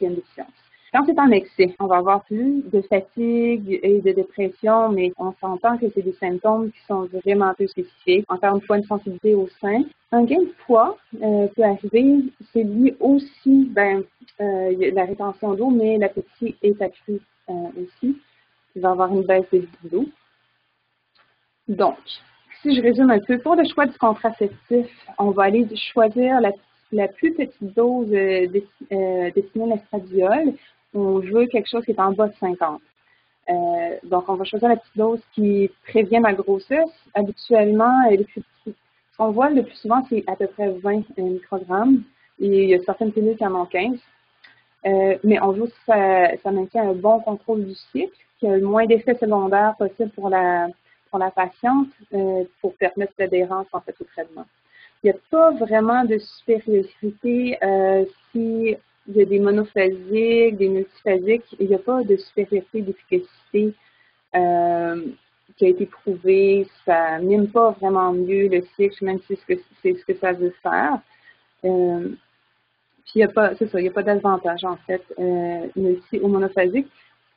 y a une déficience. Quand c'est en excès, on va avoir plus de fatigue et de dépression, mais on s'entend que c'est des symptômes qui sont vraiment peu spécifiques. Encore une fois, une sensibilité au sein. Un gain de poids peut arriver, c'est lié aussi, la rétention d'eau, mais l'appétit est accru aussi. Il va y avoir une baisse de libido. Donc, si je résume un peu, pour le choix du contraceptif, on va aller choisir la plus petite dose destinée à l'estradiol. On veut quelque chose qui est en bas de 50. Donc, on va choisir la petite dose qui prévient la grossesse. Habituellement, ce qu'on voit le plus souvent, c'est à peu près 20 microgrammes. Et il y a certaines pilules qui en ont 15. Mais on veut que ça maintient un bon contrôle du cycle, qu'il y ait le moins d'effets secondaires possible pour la patiente pour permettre l'adhérence en fait au traitement. Il n'y a pas vraiment de supériorité s'il y a des monophasiques, des multiphasiques, il n'y a pas de supériorité d'efficacité qui a été prouvée. Ça n'aime pas vraiment mieux le cycle, même si c'est ce que ça veut faire. Puis il n'y a pas, c'est ça, il n'y a pas d'avantage en fait multi ou monophasique.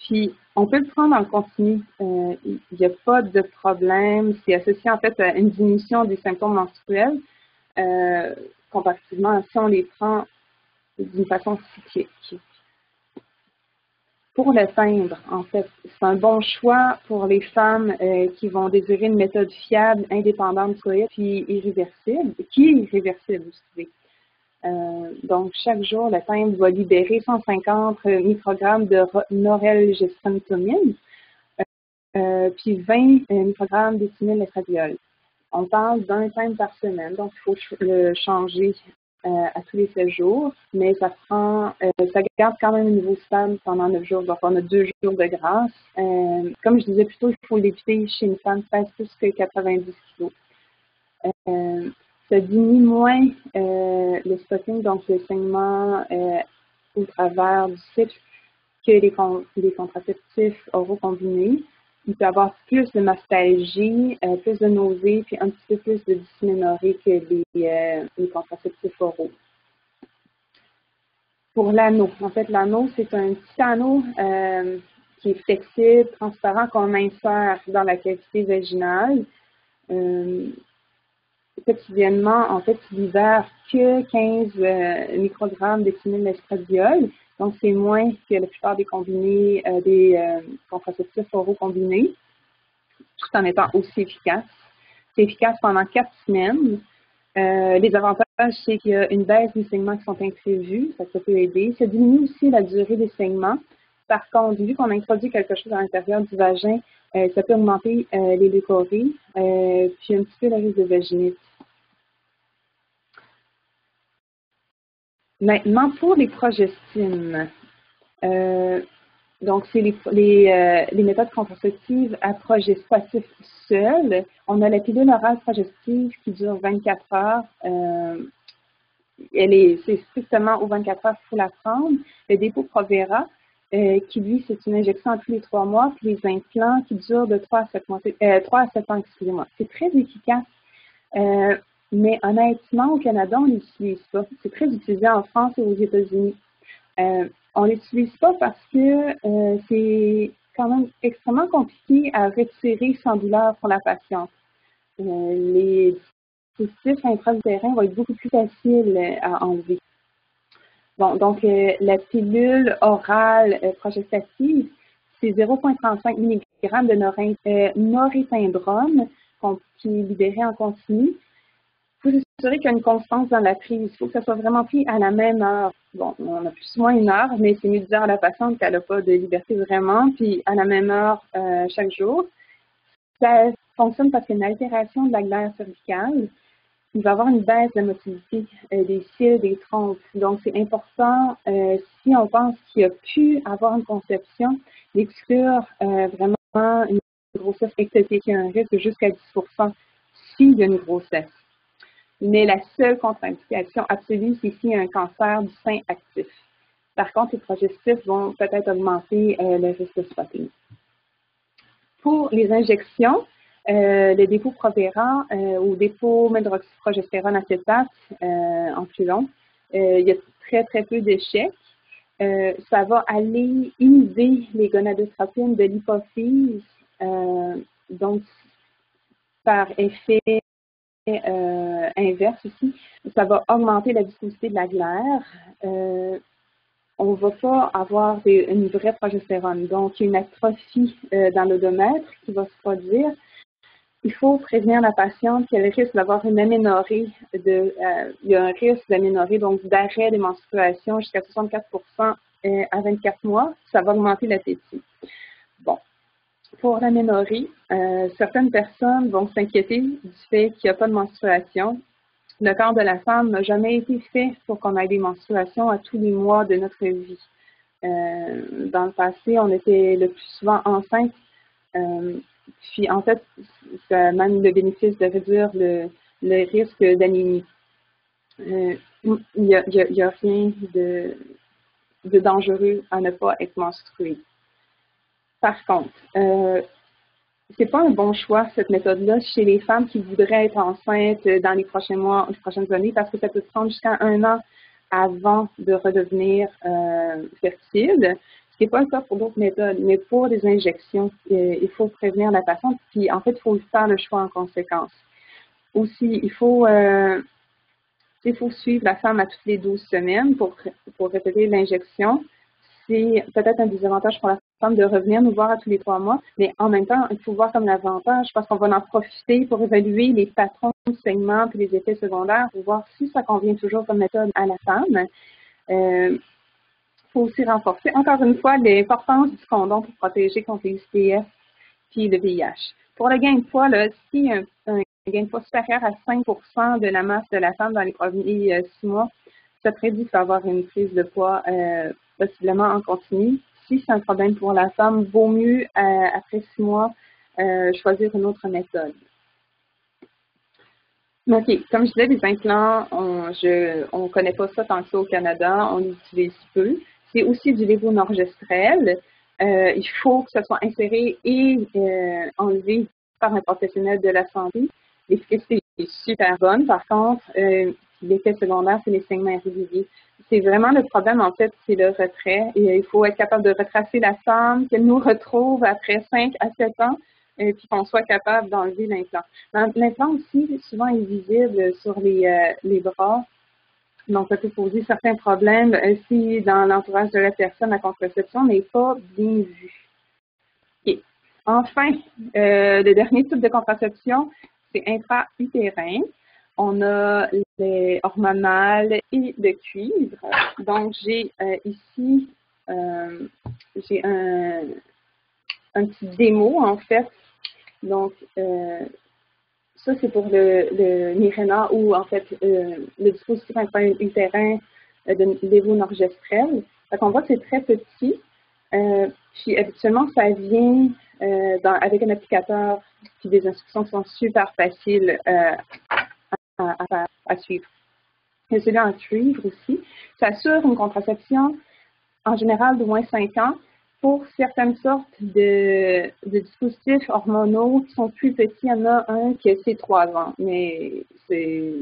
Puis, on peut le prendre en continu. Il n'y a pas de problème. C'est associé en fait à une diminution des symptômes menstruels, comparativement à si on les prend d'une façon cyclique. Pour le timbre, en fait, c'est un bon choix pour les femmes qui vont désirer une méthode fiable, indépendante, solide, puis irréversible, qui est irréversible, vous savez. Donc, chaque jour, le timbre va libérer 150 microgrammes de norelgestrométhamine, puis 20 microgrammes d'éthylène-estradiol. On parle d'un timbre par semaine, donc il faut le changer à tous les 7 jours, mais ça garde quand même un niveau stable pendant 9 jours, donc on a 2 jours de grâce. Comme je disais plus tôt, il faut l'éviter chez une femme qui pèse plus que 90 kg. Ça diminue moins le spotting, donc le saignement au travers du cycle, que les contraceptifs oraux combinés. Il peut y avoir plus de mastalgie, plus de nausées, puis un petit peu plus de dysménorrhée que les contraceptifs oraux. Pour l'anneau, en fait, l'anneau, c'est un petit anneau qui est flexible, transparent, qu'on insère dans la cavité vaginale. Quotidiennement, en fait, il libère que 15 microgrammes d'éthylène-estradiol. Donc, c'est moins que la plupart des combinés, des contraceptifs oraux combinés, tout en étant aussi efficace. C'est efficace pendant 4 semaines. Les avantages, c'est qu'il y a une baisse des saignements qui sont imprévus, ça peut aider. Ça diminue aussi la durée des saignements. Par contre, vu qu'on introduit quelque chose à l'intérieur du vagin, ça peut augmenter les leucorrhées, puis un petit peu le risque de vaginite. Maintenant, pour les progestines, donc c'est les méthodes contraceptives à progestif seul. On a la pilule orale progestive qui dure 24 heures. C'est strictement aux 24 heures qu'il faut la prendre. Le dépôt Provera, qui lui, c'est une injection tous les 3 mois, puis les implants qui durent de 3 à 7 mois, 3 à 7 ans, excusez-moi. C'est très efficace. Mais honnêtement, au Canada, on ne l'utilise pas. C'est très utilisé en France et aux États-Unis. On ne l'utilise pas parce que c'est quand même extrêmement compliqué à retirer sans douleur pour la patiente. Les dispositifs intra-utérins vont être beaucoup plus faciles à enlever. Bon, donc la pilule orale progestative, c'est 0,35 mg de norépinephrine qui est libéré en continu. Il faut s'assurer qu'il y a une constance dans la prise. Il faut que ça soit vraiment pris à la même heure. Bon, on a plus ou moins 1 heure, mais c'est mieux de dire à la patiente qu'elle n'a pas de liberté vraiment, puis à la même heure chaque jour. Ça fonctionne parce qu'il y a une altération de la glaire cervicale. Il va y avoir une baisse de la motilité des cils, des trompes. Donc, c'est important, si on pense qu'il y a pu avoir une conception, d'exclure vraiment une grossesse ectopique. Il y a un risque jusqu'à 10% s'il y a une grossesse. Mais la seule contre-indication absolue, c'est s'il y a un cancer du sein actif. Par contre, les progestifs vont peut-être augmenter le risque de spotting. Pour les injections, le dépôt Provera ou dépôt médroxyprogestérone acétate en plus long, il y a très, très peu d'échecs. Ça va aller inhiber les gonadotropines de l'hypophyse, donc par effet inverse aussi, ça va augmenter la viscosité de la glaire. On ne va pas avoir une vraie progestérone. Donc, il y a une atrophie dans l'odomètre qui va se produire. Il faut prévenir la patiente qu'elle risque d'avoir une aménorrhée. Il y a un risque d'aménorrhée, donc d'arrêt des menstruations jusqu'à 64% à 24 mois. Ça va augmenter l'appétit. Bon. Pour l'aménorrhée, certaines personnes vont s'inquiéter du fait qu'il n'y a pas de menstruation. Le corps de la femme n'a jamais été fait pour qu'on ait des menstruations à tous les mois de notre vie. Dans le passé, on était le plus souvent enceinte. Puis, en fait, ça a même le bénéfice de réduire le risque d'anémie. Il n'y a rien de dangereux à ne pas être menstruée. Par contre, c'est pas un bon choix, cette méthode-là, chez les femmes qui voudraient être enceintes dans les prochains mois ou les prochaines années, parce que ça peut prendre jusqu'à 1 an avant de redevenir fertile, ce qui n'est pas le cas pour d'autres méthodes, mais pour les injections, il faut prévenir la patiente, puis en fait, il faut faire le choix en conséquence. Aussi, il faut suivre la femme à toutes les 12 semaines pour répéter l'injection. C'est peut-être un désavantage pour la femme de revenir nous voir à tous les 3 mois, mais en même temps, il faut voir comme l'avantage parce qu'on va en profiter pour évaluer les patrons de saignement et les effets secondaires pour voir si ça convient toujours comme méthode à la femme. Il faut aussi renforcer, encore une fois, l'importance du condom pour protéger contre les ISTS puis le VIH. Pour le gain de poids, là, si un gain de poids supérieur à 5 de la masse de la femme dans les premiers 6 mois, ça prédit qu'il va avoir une prise de poids possiblement en continu. Si c'est un problème pour la femme, vaut mieux, après 6 mois, choisir une autre méthode. OK. Comme je disais, les implants, on ne connaît pas ça tant que ça au Canada. On les utilise peu. C'est aussi du lévonorgestrel. Il faut que ça soit inséré et enlevé par un professionnel de la santé. L'efficacité est super bonne. Par contre, l'effet secondaire, c'est les saignements irréguliers. C'est vraiment le problème, en fait, c'est le retrait. Et il faut être capable de retracer la femme, qu'elle nous retrouve après 5 à 7 ans, puis qu'on soit capable d'enlever l'implant. L'implant aussi, souvent, est visible sur les bras. Donc, ça peut poser certains problèmes si dans l'entourage de la personne, la contraception n'est pas bien vue. Okay. Enfin, le dernier type de contraception, c'est intra-utérin. On a les hormonales et le cuivre. Donc, j'ai ici j'ai un petit démo, en fait. Donc, ça, c'est pour le Mirena ou, en fait, le dispositif intra-utérin de lévonorgestrel. Donc, on voit que c'est très petit. Puis, habituellement, ça vient avec un applicateur puis des instructions qui sont super faciles à suivre. Et celui-là en cuivre aussi. Ça assure une contraception, en général, d'au moins 5 ans. Pour certaines sortes de dispositifs hormonaux qui sont plus petits, il y en a un qui c'est 3 ans, mais c'est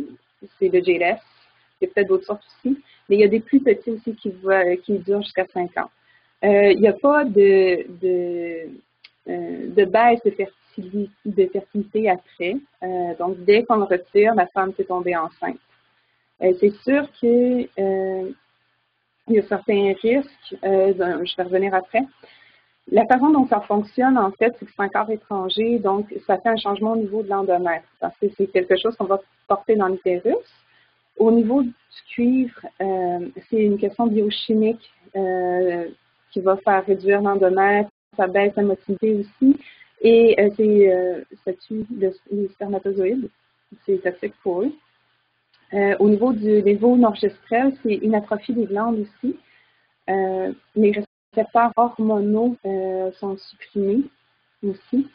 le JLS. Il y a peut-être d'autres sortes aussi, mais il y a des plus petits aussi qui durent jusqu'à 5 ans. Il n'y a pas de baisse de fertilité après. Donc, dès qu'on le retire, la femme peut tomber enceinte. C'est sûr que il y a certains risques, je vais revenir après. La façon dont ça fonctionne, en fait, c'est que c'est un corps étranger, donc ça fait un changement au niveau de l'endomètre, parce que c'est quelque chose qu'on va porter dans l'utérus. Au niveau du cuivre, c'est une question biochimique qui va faire réduire l'endomètre, ça baisse la motilité aussi, et ça tue les spermatozoïdes, c'est toxique pour eux. Au niveau du lévonorgestrel, c'est une atrophie des glandes aussi. Les récepteurs hormonaux sont supprimés aussi,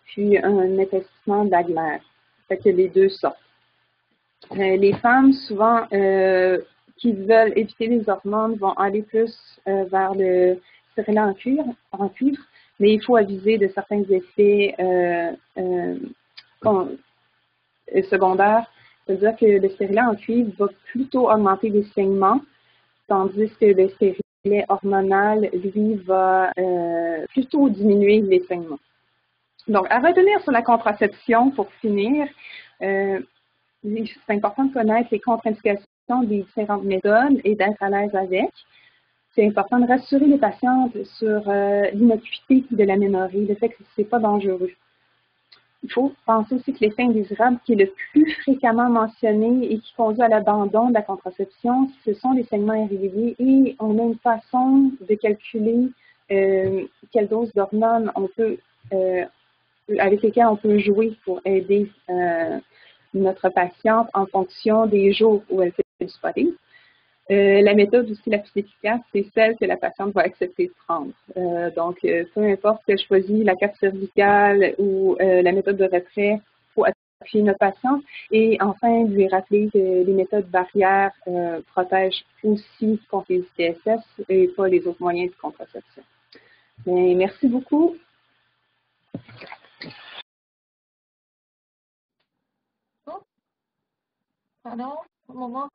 puis un épaississement de la glaire. Fait que les deux sortent. Les femmes, souvent, qui veulent éviter les hormones, vont aller plus vers le stérilet en cuivre, mais il faut aviser de certains effets secondaires. C'est-à-dire que le stérilet en cuivre va plutôt augmenter les saignements, tandis que le stérilet hormonal, lui, va plutôt diminuer les saignements. Donc, à retenir sur la contraception, pour finir, c'est important de connaître les contre-indications des différentes méthodes et d'être à l'aise avec. C'est important de rassurer les patientes sur l'innocuité de l'aménorrhée, le fait que ce n'est pas dangereux. Il faut penser aussi que l'effet indésirable qui est le plus fréquemment mentionné et qui conduit à l'abandon de la contraception, ce sont les saignements irréguliers et on a une façon de calculer quelle dose d'hormones avec lesquelles on peut jouer pour aider notre patiente en fonction des jours où elle fait du spotting. La méthode aussi la plus efficace, c'est celle que la patiente va accepter de prendre. Donc, peu importe qu'elle choisit la carte cervicale ou la méthode de retrait, il faut appuyer notre patiente et enfin lui rappeler que les méthodes barrières protègent aussi contre les ITSS et pas les autres moyens de contraception. Mais merci beaucoup. Pardon, un moment.